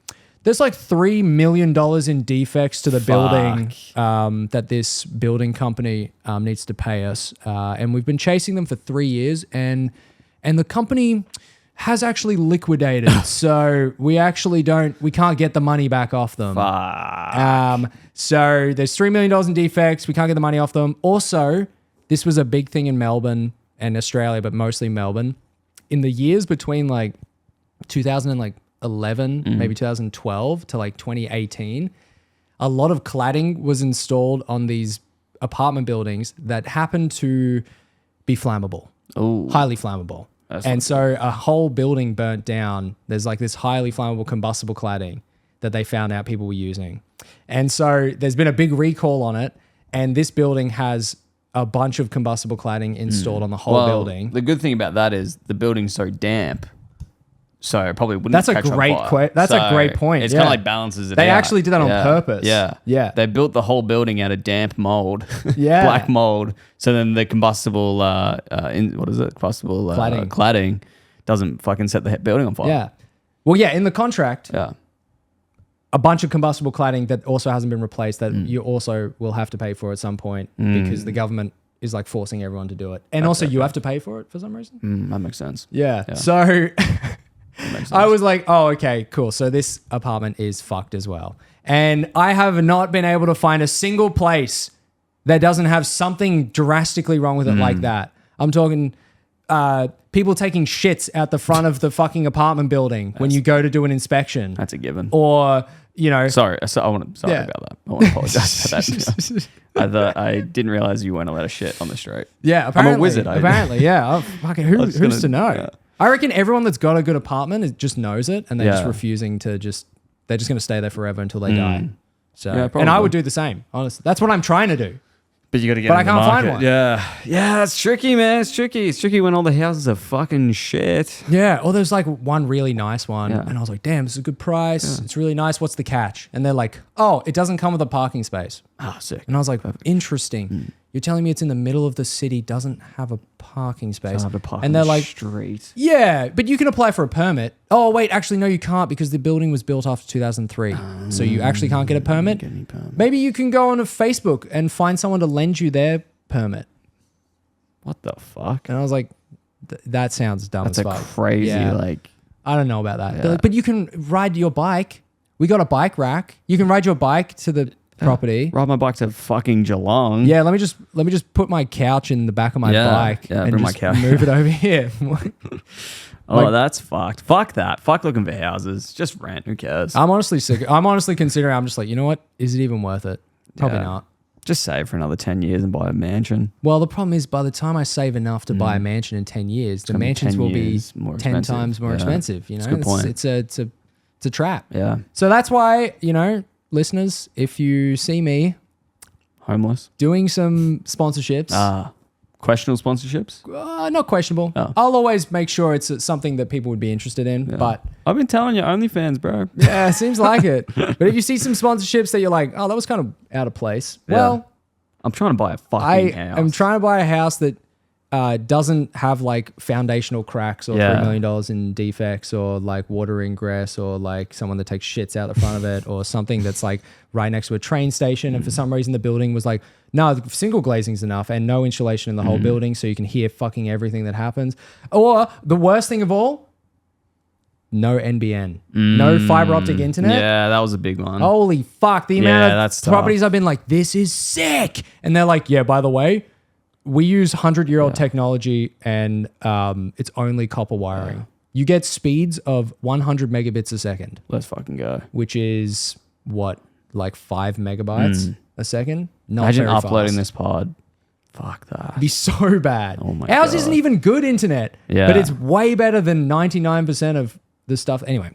there's like $3 million in defects to the building that this building company needs to pay us. And we've been chasing them for 3 years and the company has actually liquidated. So we can't get the money back off them. So there's $3 million in defects. We can't get the money off them. Also, this was a big thing in Melbourne and Australia, but mostly Melbourne. In the years between like 2011, maybe 2012 to like 2018, a lot of cladding was installed on these apartment buildings that happened to be flammable, highly flammable. And so a whole building burnt down. There's like this highly flammable combustible cladding that they found out people were using. And so there's been a big recall on it. And this building has a bunch of combustible cladding installed on the whole building. The good thing about that is the building's so damp, so it probably wouldn't. That's a catch on great fire. that's a great point. It's yeah. kind of like balances it. They out. actually did that on purpose. Yeah, Yeah. They built the whole building out of damp mold, Yeah. black mold. So then the combustible, combustible Cladding. cladding doesn't fucking set the building on fire. Yeah. Well, yeah, in the contract, Yeah. a bunch of combustible cladding that also hasn't been replaced that you also will have to pay for at some point because the government is like forcing everyone to do it. And also you have to pay for it for some reason. That makes sense. Yeah. So I was like, oh, okay, cool. So this apartment is fucked as well. And I have not been able to find a single place that doesn't have something drastically wrong with it like that. I'm talking people taking shits out the front of the fucking apartment building when you go to do an inspection. That's a given. Or, Sorry about that. I want to apologize for that. Yeah, I didn't realize you weren't allowed to shit on the street. apparently. I'm a wizard. Apparently, yeah. Oh, fucking, who's gonna- to know? yeah. I reckon everyone that's got a good apartment just knows it and they're just Yeah. refusing to they're just going to stay there forever until they die. So, Yeah, and I probably. would do the same, honestly. That's what I'm trying to do. But you got to get. But I in the can't find market. one. Yeah, it's tricky, man. It's tricky. It's tricky when all the houses are fucking shit. Yeah, or there's like one really nice one, Yeah. and I was like, damn, this is a good price. It's really nice. What's the catch? And they're like, oh, it doesn't come with a parking space. Ah, sick. And I was like, interesting. You're telling me it's in the middle of the city, doesn't have a parking space. And they're like, street. yeah, but you can apply for a permit. Oh, wait, actually, no, you can't because the building was built after 2003. So you actually can't get a permit. Maybe you can go on a Facebook and find someone to lend you their permit. What the fuck? And I was like, that sounds dumb That's as a fuck. crazy Yeah. like. I don't know about that. Yeah. They're like, but you can ride your bike. We got a bike rack. You can ride your bike to the property. Ride my bike to fucking Geelong. Yeah, let me just put my couch in the back of my bike yeah, and bring my just couch. move it over here. Oh, that's fucked. Fuck that. Fuck looking for houses. Just rent. Who cares? I'm honestly sick. I'm honestly considering. I'm just like, you know what? Is it even worth it? Probably Yeah. not. Just save for another 10 years and buy a mansion. Well, the problem is by the time I save enough to buy a mansion in 10 years, the gonna be mansions 10 will be years more 10 expensive. times more Yeah. expensive. You know, That's a good point. It's a trap. Yeah. So that's why, you know, listeners, if you see me Homeless. doing some sponsorships, Questionable sponsorships. not questionable. Oh. I'll always make sure it's something that people would be interested in. Yeah. But I've been telling you, OnlyFans, bro. yeah, it seems like it. But if you see some sponsorships that you're like, oh, that was kind of out of place. Yeah. Well, I'm trying to buy a fucking I house. am trying to buy a house that doesn't have like foundational cracks or Yeah. $3 million in defects or like water ingress or like someone that takes shits out the front of it or something that's like right next to a train station. And for some reason the building was like, no, single glazing's enough and no insulation in the whole building so you can hear fucking everything that happens. Or the worst thing of all, no NBN, no fiber optic internet. Yeah, that was a big one. Holy fuck, the amount that's of tough. properties I've been like, this is sick. And they're like, yeah, by the way, we use 100-year-old technology and it's only copper wiring. You get speeds of 100 megabits a second, Let's fucking go. which is what, like 5 megabytes a second? Not Imagine very uploading fast. this pod. Fuck that. It'd be so bad. Oh my Ours God. isn't even good internet, Yeah. but it's way better than 99% of the stuff. Anyway,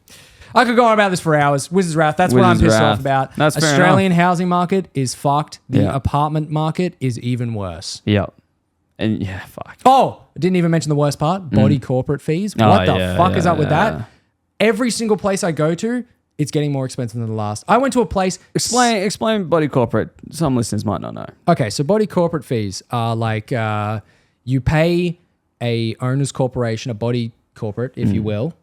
I could go on about this for hours. Wizard's Wrath, that's what I'm Wizard's pissed Wrath. off about. That's fair Australian housing market is fucked. The Yeah. apartment market is even worse. Yep. And yeah, fuck. Oh, I didn't even mention the worst part, body corporate fees. What the fuck is up with that? Every single place I go to, it's getting more expensive than the last. I went to a place. Explain body corporate. Some listeners might not know. Okay, so body corporate fees are like you pay a owner's corporation, a body corporate, if you will,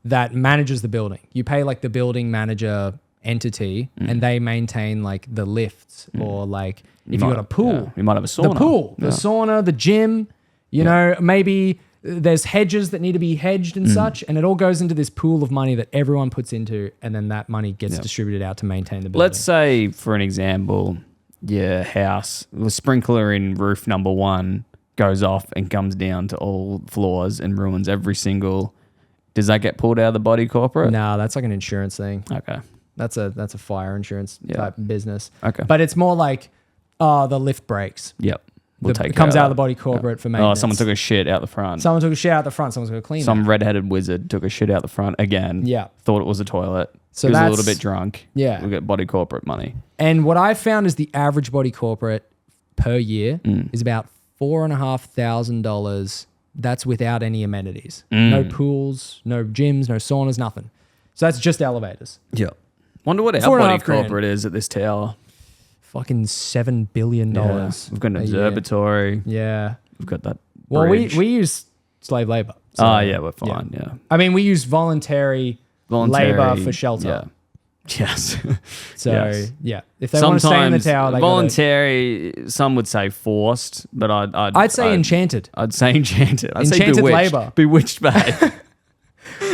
that manages the building. You pay like the building manager entity, and they maintain like the lifts or like if you got a pool, Yeah. You might have a sauna. the pool, the Yeah. sauna, the gym. You know, maybe there's hedges that need to be hedged and such, and it all goes into this pool of money that everyone puts into, and then that money gets distributed out to maintain the building. Let's say, for an example, your house, the sprinkler in roof number 1 goes off and comes down to all floors and ruins every single. Does that get pulled out of the body corporate? Nah, that's like an insurance thing. Okay. That's a fire insurance Yeah. type business. Okay. But it's more like, the lift breaks. Yep. We'll take It comes care out of the that. body corporate for Oh, maintenance. someone took a shit out the front. Someone took a shit out the front. Someone's going to clean Some it. redheaded wizard took a shit out the front again. Yeah. Thought it was a toilet. So he was a that's- little bit drunk. Yeah. We'll get body corporate money. And what I found is the average body corporate per year is about $4,500. That's without any amenities. No pools, no gyms, no saunas, nothing. So that's just elevators. Yep. Wonder what our 4.5 body grand. corporate is at this tower. Fucking $7 billion. Yeah. We've got an a year. observatory. Yeah. We've got that. Well, bridge. we use slave labor. So, Oh, yeah, we're fine. Yeah. I mean, we use voluntary labor for shelter. Yeah. Yes. So Yes. yeah, if they want to stay in the tower, they voluntary. Some would say forced, but I'd say enchanted. I'd say enchanted. I'd say Enchanted bewitched. labour. Bewitched babe.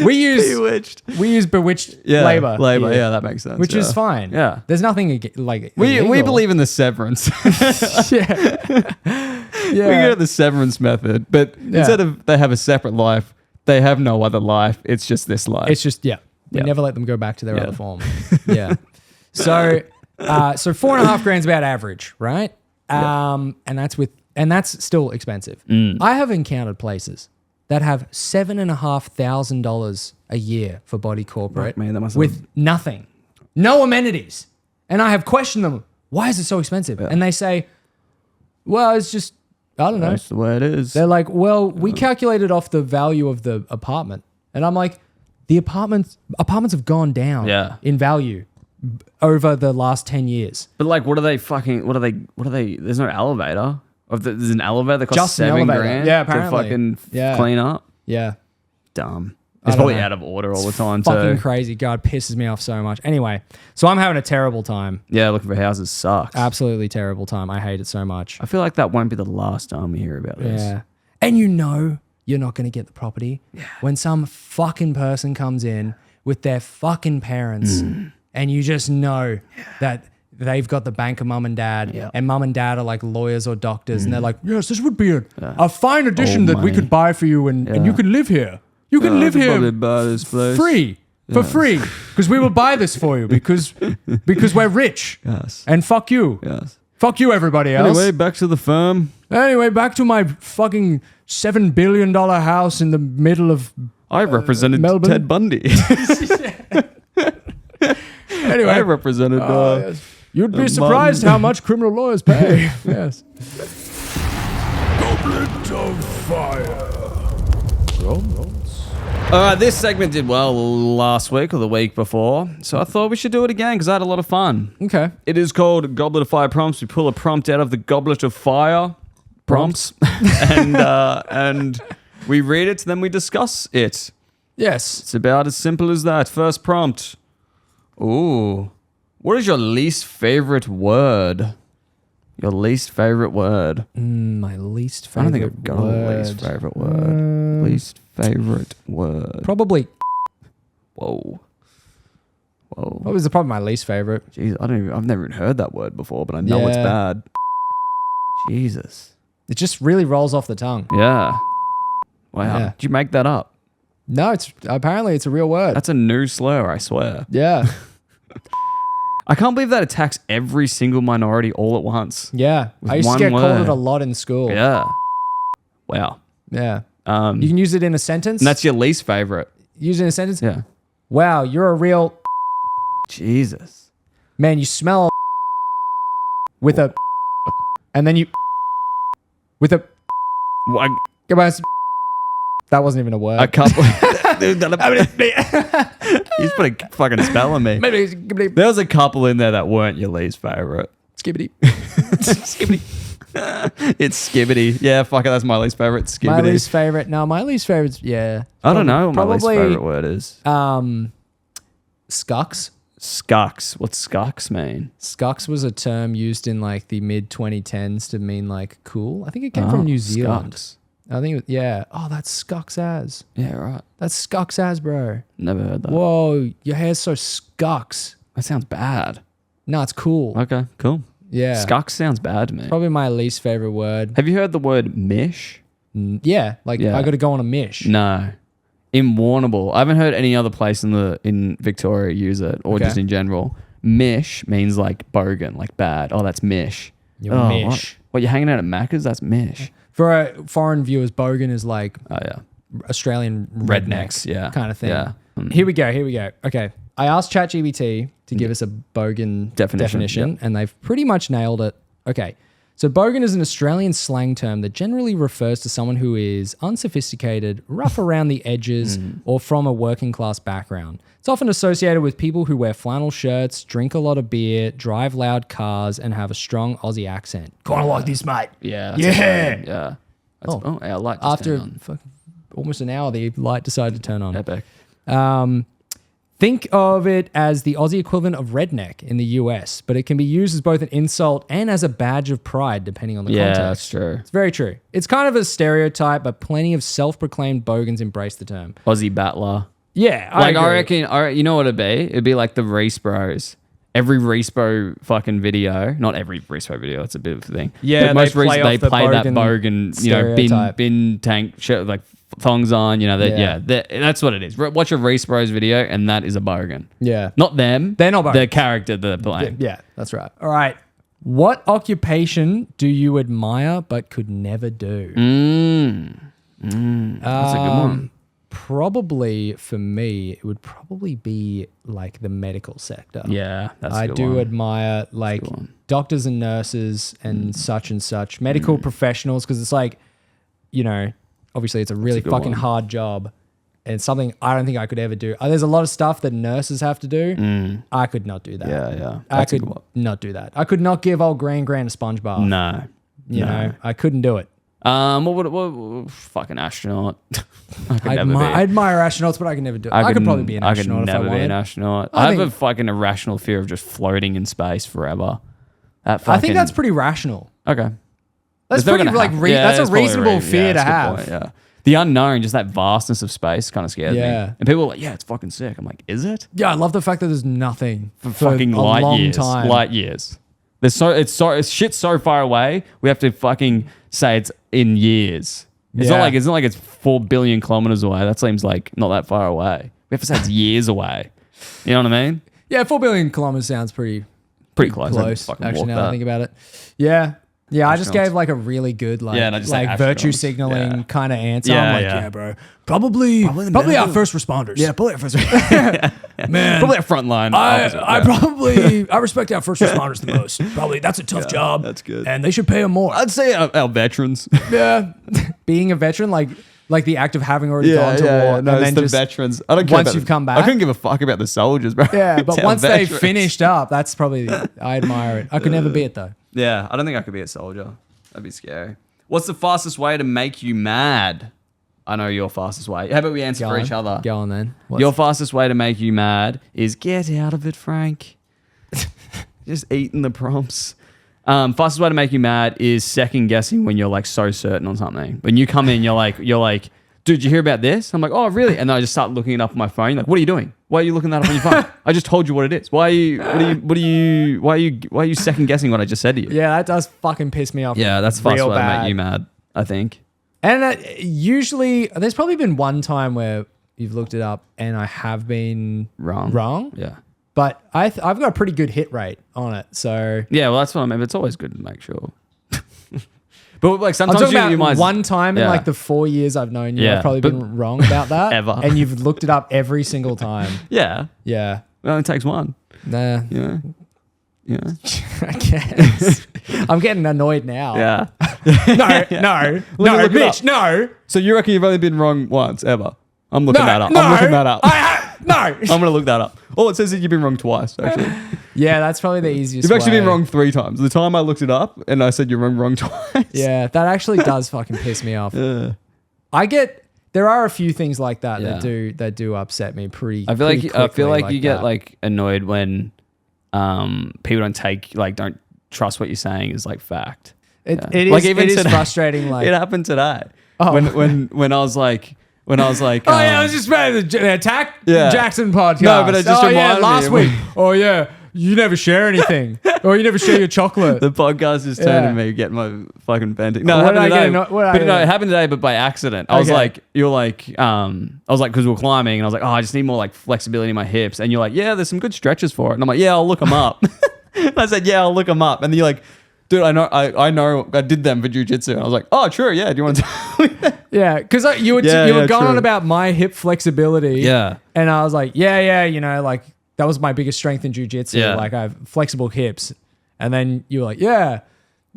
We use Bewitched. bewitched Yeah, labor. Labor. here, Yeah, that makes sense. which is yeah. fine. Yeah. There's nothing like We illegal. believe in the severance. yeah. We go to the severance method, but instead of they have a separate life, they have no other life. It's just this life. It's just we Yeah. never let them go back to their Yeah. other form. Yeah. So $4.5 grand's about average, right? And that's still expensive. I have encountered places that have $7,500 a year for body corporate Fuck, man, that must have- with nothing, no amenities. And I have questioned them, why is it so expensive? And they say, Well, it's just, I don't know. That's the way it is. They're like, well, we calculated off the value of the apartment. And I'm like, the apartments have gone down in value over the last 10 years. But like, what are they? There's no elevator. There's an elevator that costs Just an elevator. $7,000 Yeah, to apparently. fucking Yeah. clean up. Yeah. Dumb. I It's don't probably know. out of order all the time Fucking too. crazy. God, pisses me off so much. Anyway, so I'm having a terrible time. Yeah, looking for houses sucks. Absolutely terrible time. I hate it so much. I feel like that won't be the last time we hear about this. Yeah. And you know you're not going to get the property when some fucking person comes in with their fucking parents and you just know that they've got the bank of mum and dad and mum and dad are like lawyers or doctors and they're like, yes, this would be a fine addition that we could buy for you and you can live here. You can live here Probably buy this place. for free because we will buy this for you because we're rich. Yes. And fuck you. Yes. Fuck you, everybody else. Anyway, back to the firm. Anyway, back to my fucking $7 billion house in the middle of. I represented Melbourne? Ted Bundy. Anyway, I represented. yes. You'd be Martin. surprised how much criminal lawyers pay. Yes. Goblet of Fire. All right, this segment did well last week or the week before, so I thought we should do it again because I had a lot of fun. Okay. It is called Goblet of Fire prompts. We pull a prompt out of the Goblet of Fire prompts, and we read it, then we discuss it. Yes. It's about as simple as that. First prompt. Ooh. What is your least favorite word? Your least favorite word. My least I don't favorite think I've got word. a least favorite word. Least favorite word. Probably. Whoa. What was probably my least favorite? Jeez, I've never even heard that word before, but I know it's Yeah. bad. Jesus. It just really rolls off the tongue. Yeah. Wow. Yeah. Did you make that up? No, apparently it's a real word. That's a new slur, I swear. Yeah. I can't believe that attacks every single minority all at once. Yeah. With I used to one get called word. it a lot in school. Yeah. Wow. Yeah. You You can use it in a sentence. and that's your least favorite. Use it in a sentence. Yeah. Wow, you're a real Jesus. man. You smell with a, and then you with a. What? That wasn't even a word. A couple. He's put a fucking spell on me. Maybe skibbity. There was a couple in there that weren't your least favorite. Skibbity. It's Skibbity. Yeah, fuck it. That's my least favorite. Skibbity. My least favorite. No, my least favorite's yeah. I don't know what my least Probably, favorite word is. Scucks. Scucks. What's scucks mean? Scucks was a term used in like the mid 2010s to mean like cool. I think it came from New Zealand. Scucks. I think yeah. Oh, that's scucks as. Yeah, right. That's scucks as, bro. Never heard that. Whoa, your hair's so scucks. That sounds bad. No, it's cool. Okay, cool. Yeah. Scucks sounds bad to me. Probably my least favorite word. Have you heard the word mish? Yeah, like Yeah. I got to go on a mish. No. In Warrnambool, I haven't heard any other place in Victoria use it, or Okay. just in general. Mish means like bogan, like bad. Oh, that's mish. You're Oh, mish. What, you're hanging out at Macca's? That's mish. For foreign viewers, bogan is like Oh, yeah. Australian Rednecks, yeah. kind of thing. Yeah. Here we go. Okay. I asked ChatGPT to give us a bogan Definition, definition and they've pretty much nailed it. Okay. So bogan is an Australian slang term that generally refers to someone who is unsophisticated, rough around the edges, or from a working class background. It's often associated with people who wear flannel shirts, drink a lot of beer, drive loud cars, and have a strong Aussie accent. Kind of like this, mate. Yeah. Yeah. Yeah. That's, our light just After turned on. fucking almost an hour, the light decided to turn on. Epic. Think of it as the Aussie equivalent of redneck in the US, but it can be used as both an insult and as a badge of pride, depending on the Yeah, context. that's true. It's very true. It's kind of a stereotype, but plenty of self-proclaimed bogans embrace the term. Aussie battler. Yeah, I agree. reckon, you know what it'd be? It'd be like the Reese Bros. Every Reese Bro fucking video, not every Reese Bro video, it's a bit of a thing. Yeah, but most they play Reese, they off the play that bogan bogan, you know, stereotype. bin tank shirt, like thongs on, you know, Yeah. that's what it is. Watch a Reese Bros video, and that is a bogan. Yeah. Not them. They're not The bogans. character they're playing. Yeah, that's right. All right. What occupation do you admire but could never do? That's a good one. probably, for me, it would probably be like the medical sector. Yeah, that's a I good do one. admire like good one. doctors and nurses and such medical professionals, because it's like, you know, obviously it's a really good fucking one. hard job and it's something I don't think I could ever do. There's a lot of stuff that nurses have to do. I could not do that. Yeah. I That's a could good one. not do that. I could not give old Gran a sponge bath. No. You know, I couldn't do it. What fucking astronaut? I could never I be. admire astronauts, but I could never do it. I could probably be an astronaut I could if I never be an wanted. astronaut. I I have think- a fucking irrational fear of just floating in space forever. I think that's pretty rational. okay. That's It's never pretty gonna like happen. Yeah, that's it's a probably reasonable fear to that's a good have. point, yeah. The unknown, just that vastness of space, kind of scares me. Yeah. And people are like, "Yeah, it's fucking sick." I'm like, "Is it?" Yeah, I love the fact that there's nothing for Fucking a light long years. time. Light years. It's shit's so far away. We have to fucking say it's in years. It's not Yeah. like it's 4 billion kilometers away. That seems like not that far away. We have to say it's years away. You know what I mean? Yeah, 4 billion kilometers sounds pretty Pretty close. I can close. fucking Actually, walk now that I that. think about it. Yeah. Yeah, I just Astronauts. gave like a really good like, Yeah, and I just say like virtue astronauts. signaling Yeah. kind of answer. Yeah, I'm like, yeah. yeah, bro. Probably our first responders. Yeah, probably our first Man, Probably a frontline. officer. I respect our first responders the most. Probably that's a tough job. that's good. And they should pay them more. I'd say our veterans. Yeah. Being a veteran, like the act of having already gone to war No, and it's then the just veterans. I don't care once about you've come I back. couldn't give a fuck about the soldiers, bro. Yeah, It's but our once they've veterans. finished up, that's probably I admire it. I could never be it though. Yeah, I don't think I could be a soldier. That'd be scary. What's the fastest way to make you mad? I know your fastest way. How about we answer for each other? Go on then. Your fastest way to make you mad is get out of it, Frank. Just eating the prompts. Fastest way to make you mad is second guessing when you're like so certain on something. When you come in, you're like, dude, did you hear about this? I'm like, oh, really? And then I just start looking it up on my phone. Like, what are you doing? Why are you looking that up on your phone? I just told you what it is. Why are you second guessing what I just said to you? Yeah, that does fucking piss me off. Yeah, that's the fastest real way to bad. make you mad, I think. And usually, there's probably been one time where you've looked it up and I have been Wrong. Yeah. but I've got a pretty good hit rate on it. So Yeah, well, that's what I mean. It's always good to make sure. But like I'm sometimes talking about you might one time in Yeah. like the 4 years I've known you, Yeah, I've probably but- been wrong about that. Ever. And you've looked it up every single time. Yeah. Yeah. It only takes one. Nah. Yeah. Yeah. I guess. I'm getting annoyed now. Yeah. No, look it Mitch, up. no. So you reckon you've only been wrong once ever? I'm looking that up. No, I'm looking that up. No. I'm gonna look that up. Oh, it says that you've been wrong twice. Actually, Yeah, that's probably the easiest you've actually way. been wrong 3 times. The time I looked it up and I said you're wrong twice. Yeah, that actually does fucking piss me off. There are a few things like that Yeah. that do upset me pretty. I feel pretty like quickly you get that. like annoyed when people don't trust what you're saying is like fact. It Yeah. is Like, even it is today- frustrating. Like It happened today. Oh. When I was like oh yeah, I was just ready the Attack Yeah. Jackson podcast. No, but it just reminded me last of- week. Oh yeah, you never share anything, or you never share your chocolate. the podcast is turning me getting my fucking venting. No, What it did I happened get today. anno- what did I But no, get? it happened today, but by accident. I was Okay. like, because we were climbing, and I was like, oh, I just need more like flexibility in my hips. And you're like, yeah, there's some good stretches for it. And I'm like, yeah, I'll look them up. And I said, yeah, I'll look them up. And then you're like, dude, I know, I did them for jujitsu. And I was like, oh, true, yeah. Do you want to tell me that? Yeah, because you were Yeah, going true. on about my hip flexibility. Yeah. and I was like, yeah, you know, like that was my biggest strength in jujitsu. Yeah. Like I have flexible hips, and then you were like, yeah,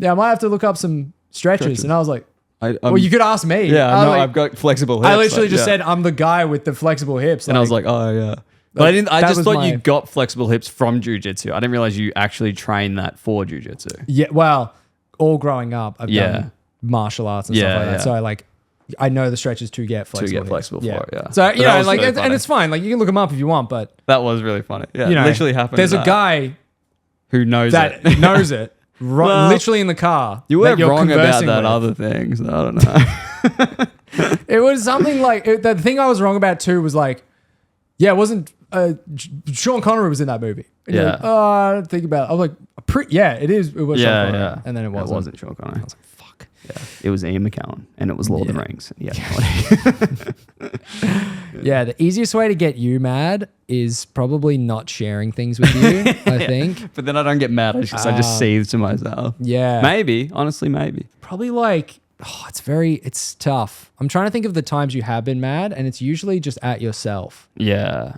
I might have to look up some stretches. And I was like, well, you could ask me. Yeah, I was no, like- I've got flexible hips. I literally like, just yeah. said I'm the guy with the flexible hips, And I was like, oh, yeah. But I that just was thought my- you got flexible hips from jujitsu. I didn't realize you actually trained that for jujitsu. yeah. Well, all growing up, I've Yeah. done martial arts and Yeah, stuff like that. yeah. So I know the stretches to get flexible. hips. flexible for it, yeah. So But you that know, was like, really and funny. it's fine. Like you can look them up if you want, but That was really funny. Yeah, you know, literally happened. There's a today. guy who knows that it. knows it. Well, Literally in the car. You were that you're wrong about conversing that with. other thing, so I don't know. It was something like the thing I was wrong about too was like, yeah, it wasn't Sean Connery was in that movie. And you're Yeah. like, oh, I don't think about it. I was like, yeah, it is. It was Sean Yeah, Connery. yeah. And then it wasn't. It wasn't Sean Connery. I was like, fuck. Yeah. It was Ian McKellen, and it was Lord of the Yeah. Rings. Yeah. Yeah, the easiest way to get you mad is probably not sharing things with you, I think. But then I don't get mad. I just seethe to myself. Yeah. Maybe, honestly, maybe. Probably like it's tough. I'm trying to think of the times you have been mad, and it's usually just at yourself. Yeah.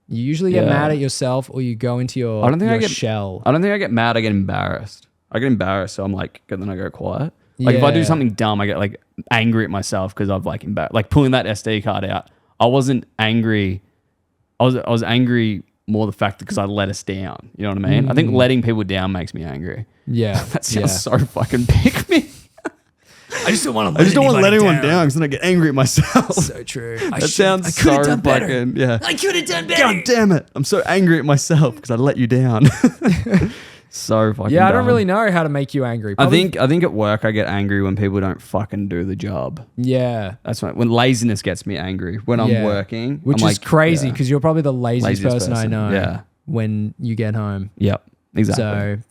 You usually get mad at yourself, or you go into your, shell. I don't think I get mad. I get embarrassed. I get embarrassed, so I'm like, then I go quiet. Like if I do something dumb, I get like angry at myself because I've like embarrassed. Like pulling that SD card out. I wasn't angry. I was angry more the fact that because I let us down. You know what I mean? I think letting people down makes me angry. Yeah. That sounds so fucking pick me. I just don't want to. I just don't want to let anyone down because then I get angry at myself. So true. That sounds so done better. fucking yeah. I could have done better. God damn it! I'm so angry at myself because I let you down. So fucking. Yeah, I don't dumb. really know how to make you angry. I think at work I get angry when people don't fucking do the job. Yeah, that's right. When laziness gets me angry when I'm working, which I'm is like, crazy because you're probably the laziest person I know. Yeah. When you get home. Yep. Exactly.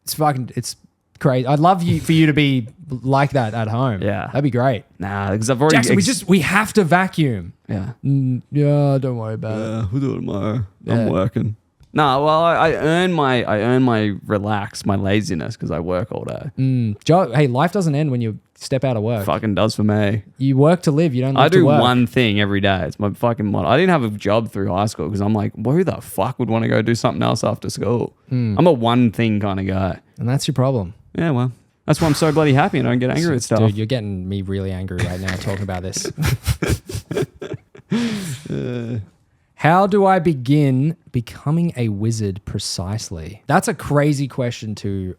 So it's crazy. I'd love for you to be like that at home. Yeah, that'd be great. Nah, because I've already. Jackson, we have to vacuum. Yeah. Yeah, don't worry about it. We'll do it tomorrow. I'm working. No, well, I earn my relax, my laziness because I work all day. Hey, life doesn't end when you step out of work. Fucking does for me. You work to live. You don't live I do to work. one thing every day. It's my fucking motto. I didn't have a job through high school because I'm like, who the fuck would want to go do something else after school? I'm a one thing kind of guy. And that's your problem. Yeah, well, that's why I'm so bloody happy and I don't get angry at stuff. Dude, you're getting me really angry right now talking about this. How do I begin becoming a wizard precisely? That's a crazy question to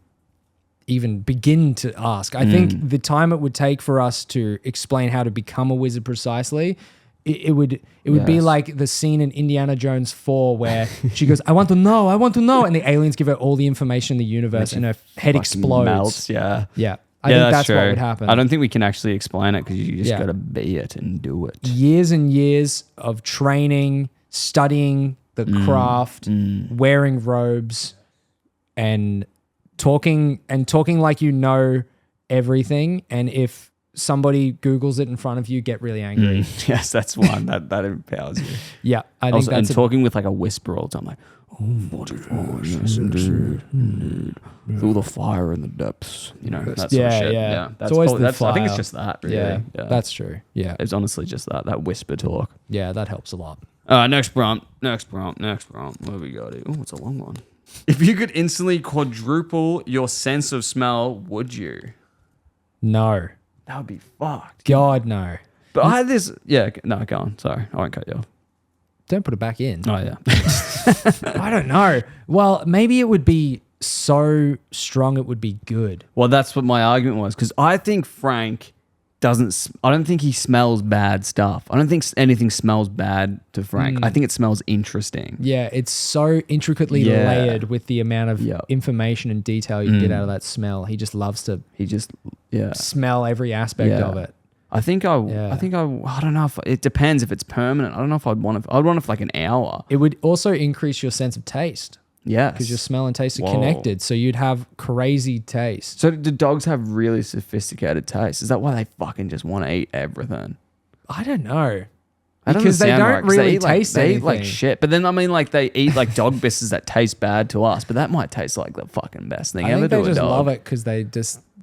even begin to ask. I think the time it would take for us to explain how to become a wizard precisely, it would be like the scene in Indiana Jones 4 where she goes, I want to know, and the aliens give her all the information in the universe and her head explodes. Melts, yeah. Yeah. I think that's what would happen. I don't think we can actually explain it because you just got to be it and do it. Years and years of training, studying the craft, wearing robes, and talking like you know everything. And if somebody Googles it in front of you, get really angry. Yes, that's one that empowers you. Yeah, I think that's talking with like a whisper all the time, like, feel the fire in the depths. You know, that sort of shit. Yeah. It's always the fire. I think it's just that. Really. Yeah, that's true. Yeah, it's honestly just that whisper talk. Yeah, that helps a lot. Next prompt. What we got here? Oh, it's a long one. If you could instantly quadruple your sense of smell, would you? No. That would be fucked. God, no. But I had this. Yeah, no, go on. Sorry, I won't cut you off. Don't put it back in. Oh, yeah. I don't know. Well, maybe it would be so strong it would be good. Well, that's what my argument was because I think Frank I don't think he smells bad stuff. I don't think anything smells bad to Frank. I think it smells interesting. Yeah, it's so intricately layered with the amount of information and detail you can get out of that smell. He just loves to smell every aspect of it. I don't know if it depends if it's permanent. I don't know if I'd want it for like an hour. It would also increase your sense of taste. Yeah. Because your smell and taste are connected. So you'd have crazy taste. So do dogs have really sophisticated taste? Is that why they fucking just want to eat everything? I don't know. Because they don't really taste anything. They eat like shit. But then, I mean, like they eat like dog biscuits that taste bad to us, but that might taste like the fucking best thing ever to a dog. I think they just love it because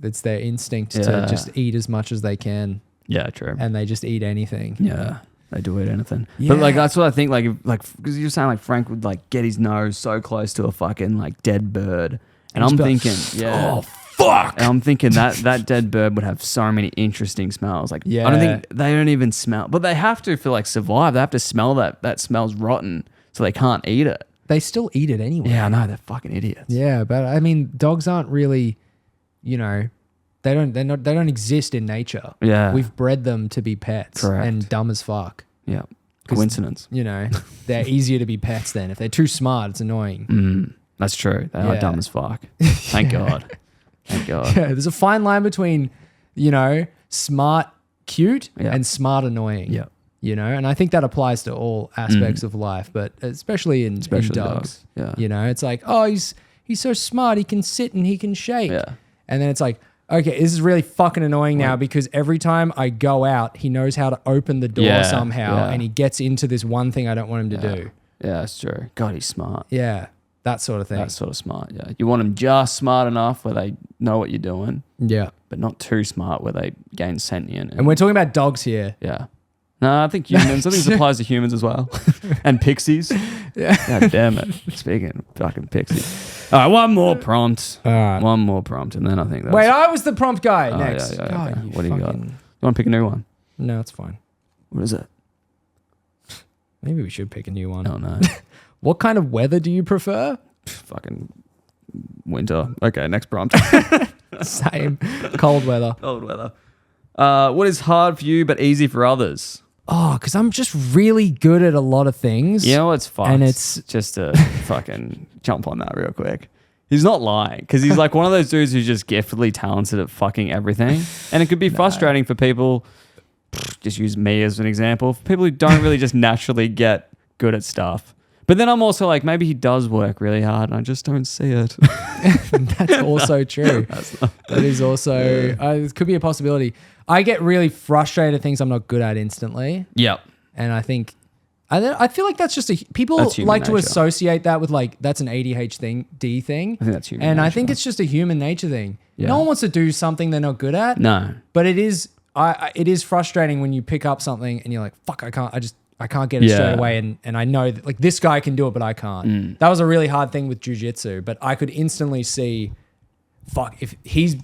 it's their instinct to just eat as much as they can. Yeah, true. And they just eat anything. Yeah. They do eat anything. Yeah. But like that's what I think, like because you're saying like Frank would like get his nose so close to a fucking like dead bird. And I'm thinking, oh fuck. And I'm thinking that dead bird would have so many interesting smells. Like I don't think they don't even smell, but they have to for like survive. They have to smell that smells rotten, so they can't eat it. They still eat it anyway. Yeah, I know, they're fucking idiots. Yeah, but I mean dogs aren't really, you know, they don't exist in nature. Yeah. We've bred them to be pets. Correct. And dumb as fuck. Yeah. Coincidence. You know, they're easier to be pets than. If they're too smart, it's annoying. That's true. They are dumb as fuck. Thank God. Thank God. Yeah, there's a fine line between, you know, smart, cute and smart, annoying. Yeah. You know, and I think that applies to all aspects of life, but especially in dogs. Yeah. You know, it's like, oh, he's so smart. He can sit and he can shake. Yeah. And then it's like, okay, this is really fucking annoying now because every time I go out, he knows how to open the door somehow and he gets into this one thing I don't want him to do. Yeah, that's true. God, he's smart. Yeah. that sort of thing. That's sort of smart. Yeah, you want them just smart enough where they know what you're doing, Yeah. but not too smart where they gain sentient. And we're talking about dogs here. yeah. No, I think humans. I think this applies to humans as well, and pixies. Yeah. God damn it! Speaking of fucking pixies. All right, one more prompt. All right. One more prompt, and then I think that's. Wait, I was the prompt guy Oh, next. yeah, God, okay. you What do you got? fucking- You want to pick a new one? No, it's fine. What is it? Maybe we should pick a new one. Oh no. What kind of weather do you prefer? Fucking winter. Okay, next prompt. Same. Cold weather. Cold weather. What is hard for you but easy for others? Oh, because I'm just really good at a lot of things. You know what's fun? And it's- just to fucking jump on that real quick. He's not lying because he's like one of those dudes who's just giftedly talented at fucking everything. And it could be frustrating for people, just use me as an example, for people who don't really just naturally get good at stuff. But then I'm also like, maybe he does work really hard and I just don't see it. That's also true. That is also, it could be a possibility. I get really frustrated at things I'm not good at instantly. Yep. And I think, I feel like that's just people That's human like to nature. associate that with like, that's an ADHD thing. I think that's human And I nature. think it's just a human nature thing. Yeah. No one wants to do something they're not good at. No. But it is, it is frustrating when you pick up something and you're like, fuck, I can't get it straight away. And I know that like this guy can do it, but I can't. That was a really hard thing with jiu-jitsu, but I could instantly see, fuck, if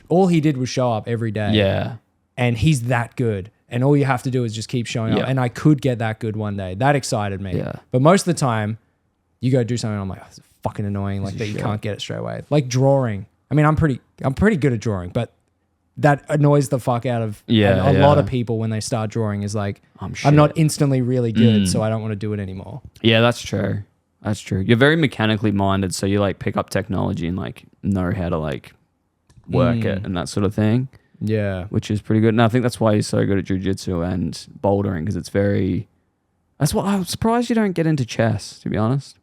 all he did was show up every day. Yeah. And he's that good. And all you have to do is just keep showing up. Yeah. And I could get that good one day. That excited me. Yeah. But most of the time, you go do something and I'm like, oh, this is fucking annoying. Like that you can't get it straight away. Like drawing. I mean, I'm pretty good at drawing, but that annoys the fuck out of a lot of people when they start drawing is like, I'm not instantly really good, so I don't want to do it anymore. Yeah, that's true. That's true. You're very mechanically minded, so you like pick up technology and like know how to like work it and that sort of thing. Yeah. Which is pretty good. And I think that's why you're so good at jiu-jitsu and bouldering because it's very... That's why I'm surprised you don't get into chess, to be honest.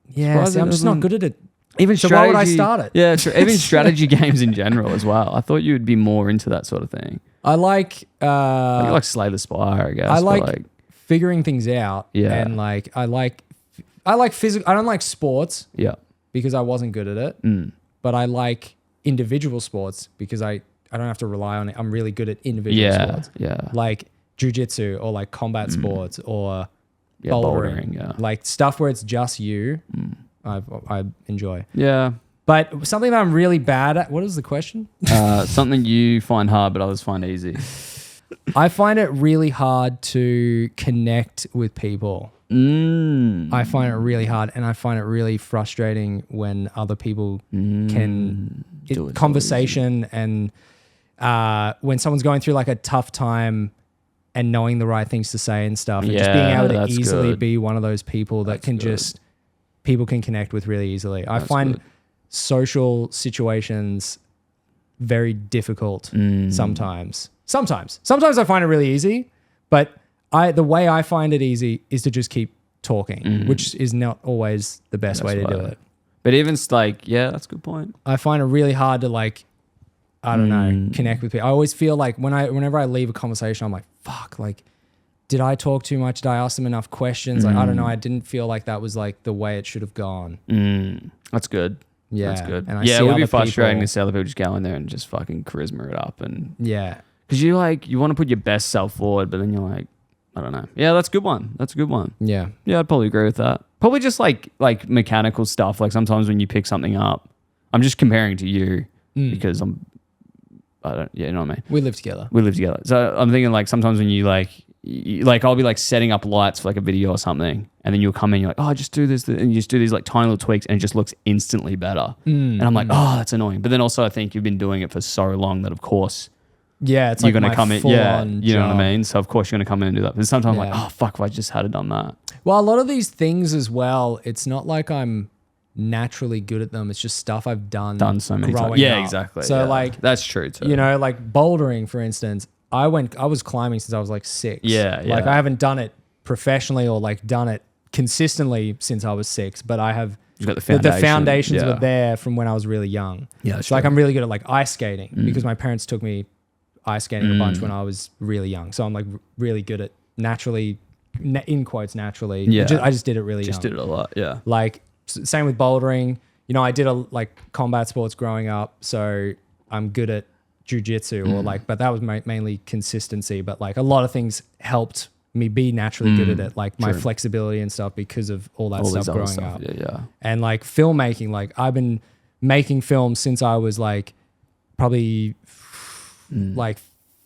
Yeah, Surprised see, it I'm just not doesn't- good at it. Even So why would I start it? Yeah, true. Even strategy games in general as well. I thought you would be more into that sort of thing. I like... You like Slay the Spire, I guess. I but like figuring things out. Yeah. And like, I like physical... I don't like sports yeah. because I wasn't good at it. But I like individual sports because I don't have to rely on it. I'm really good at individual sports. Yeah. Like jiu-jitsu or like combat sports or Yeah, bouldering. yeah. Like stuff where it's just you, I enjoy. Yeah. But something that I'm really bad at, what is the question? Something you find hard but others find easy. I find it really hard to connect with people. I find it really hard and I find it really frustrating when other people can Do it so conversation and when someone's going through like a tough time and knowing the right things to say and stuff and just being Yeah, able to that's easily good. be one of those people that That's can good. just people can connect with really easily. I That's find good. social situations very difficult sometimes. Sometimes I find it really easy, but the way I find it easy is to just keep talking, which is not always the best way to do it. But even like, yeah, that's a good point. I find it really hard to like, I don't know, connect with people. I always feel like whenever I leave a conversation, I'm like, fuck, like, did I talk too much? Did I ask them enough questions? Like, I don't know. I didn't feel like that was like the way it should have gone. That's good. Yeah. That's good. And I Yeah, see it would be other frustrating people- to see other people just go in there and just fucking charisma it up. And Yeah. because you want to put your best self forward, but then you're like, I don't know. Yeah, that's a good one. That's a good one. Yeah. Yeah, I'd probably agree with that. Probably just like mechanical stuff. Like sometimes when you pick something up, I'm just comparing to you because you know what I mean? We live together. We live together. So I'm thinking like sometimes when you like I'll be like setting up lights for like a video or something, and then you'll come in, you're like, oh, just do this, and you just do these like tiny little tweaks, and it just looks instantly better. And I'm like, oh, that's annoying. But then also I think you've been doing it for so long that of course Yeah. It's you're like gonna my come in, full-on you know what I job. mean. So of course you're gonna come in and do that. But sometimes I'm like, Yeah. oh fuck, if I just had done that. Well, a lot of these things as well, it's not like I'm naturally good at them. It's just stuff I've done So many times. growing Yeah, up. exactly. So yeah. like, that's true too. you know, like bouldering, for instance, I was climbing since I was like 6. Yeah, Like yeah. I haven't done it professionally or like done it consistently since I was 6, but I have You've got the the foundation. foundations Yeah. were there from when I was really young. Yeah, that's So like true. I'm really good at like ice skating because my parents took me ice skating a bunch when I was really young. So I'm like really good at naturally, in quotes naturally. Yeah. I just did it really Just young. did it a lot. Yeah. Like same with bouldering. I did like combat sports growing up, so I'm good at jiu-jitsu but that was mainly consistency. But like a lot of things helped me be naturally good at it, like my flexibility and stuff because of all that stuff growing up. Yeah. And like filmmaking, like I've been making films since I was like probably like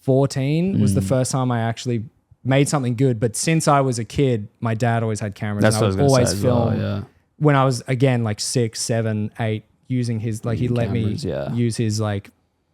14 was the first time I actually made something good. But since I was a kid, my dad always had cameras. That's and I what would I was gonna always say as film well, when I was again like 6, 7, 8, using his like he let cameras, me use his like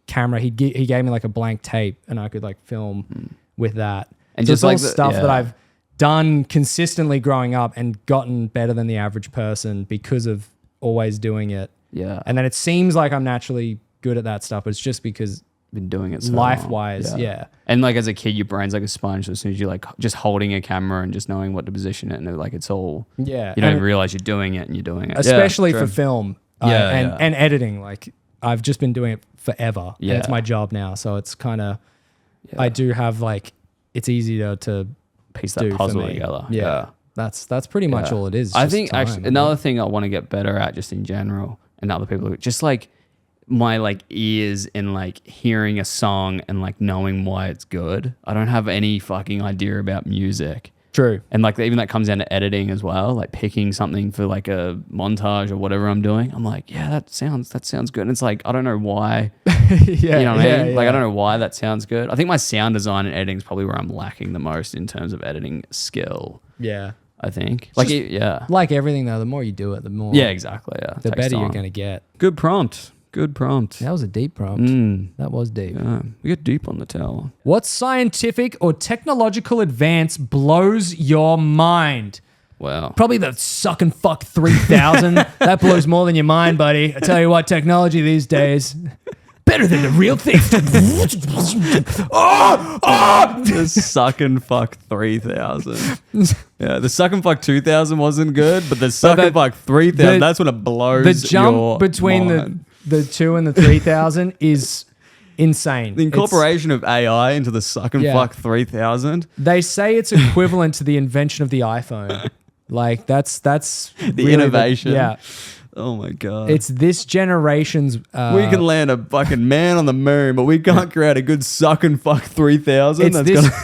camera. He gave me like a blank tape and I could like film with that. And so just it's all like stuff that I've done consistently growing up and gotten better than the average person because of always doing it. Yeah. And then it seems like I'm naturally good at that stuff. It's just because been doing it so life-wise, long. And like as a kid, your brain's like a sponge. So as soon as you're like just holding a camera and just knowing what to position it, and like it's all you don't even realize you're doing it and you're doing it. Especially for film, and editing. Like I've just been doing it forever. Yeah. And it's my job now, so it's kind of I do have like it's easy to piece that puzzle together. Yeah. That's pretty much all it is. I just think time, actually another thing I want to get better at just in general, and other people just like my like ears and like hearing a song and like knowing why it's good. I don't have any fucking idea about music. True. And like even that comes down to editing as well, like picking something for like a montage or whatever I'm doing. I'm like, yeah, that sounds good. And it's like, I don't know why. You know what I mean? Like I don't know why that sounds good. I think my sound design and editing is probably where I'm lacking the most in terms of editing skill. Yeah. I think. Like like everything though, the more you do it, the more exactly. the better you're gonna get. Good prompt. That was a deep prompt. That was deep. Yeah, we get deep on the tower. What scientific or technological advance blows your mind? Wow. Probably the suck and fuck 3000. That blows more than your mind, buddy. I tell you what, technology these days, better than the real thing. The suck and fuck 3000. Yeah, the suck and fuck 2000 wasn't good, but the suck and fuck 3000, that's when it blows the jump your between mind. the 2 and the 3000 is insane. The incorporation of AI into the suck and fuck 3000. They say it's equivalent to the invention of the iPhone. Like that's The really innovation. Yeah. Oh my God. It's this generation's. We can land a fucking man on the moon, but we can't create a good suck and fuck 3000.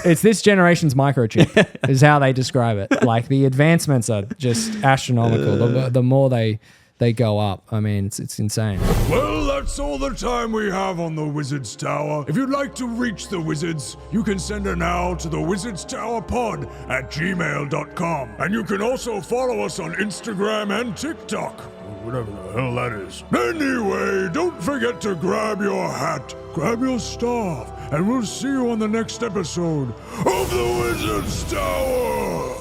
It's this generation's microchip, is how they describe it. Like the advancements are just astronomical. The more they go up, I mean, it's insane. Well, that's all the time we have on the Wizard's Tower. If you'd like to reach the Wizards, you can send an owl to the Wizard's Tower Pod at gmail.com. And you can also follow us on Instagram and TikTok. Whatever the hell that is. Anyway, don't forget to grab your hat, grab your staff, and we'll see you on the next episode of the Wizard's Tower.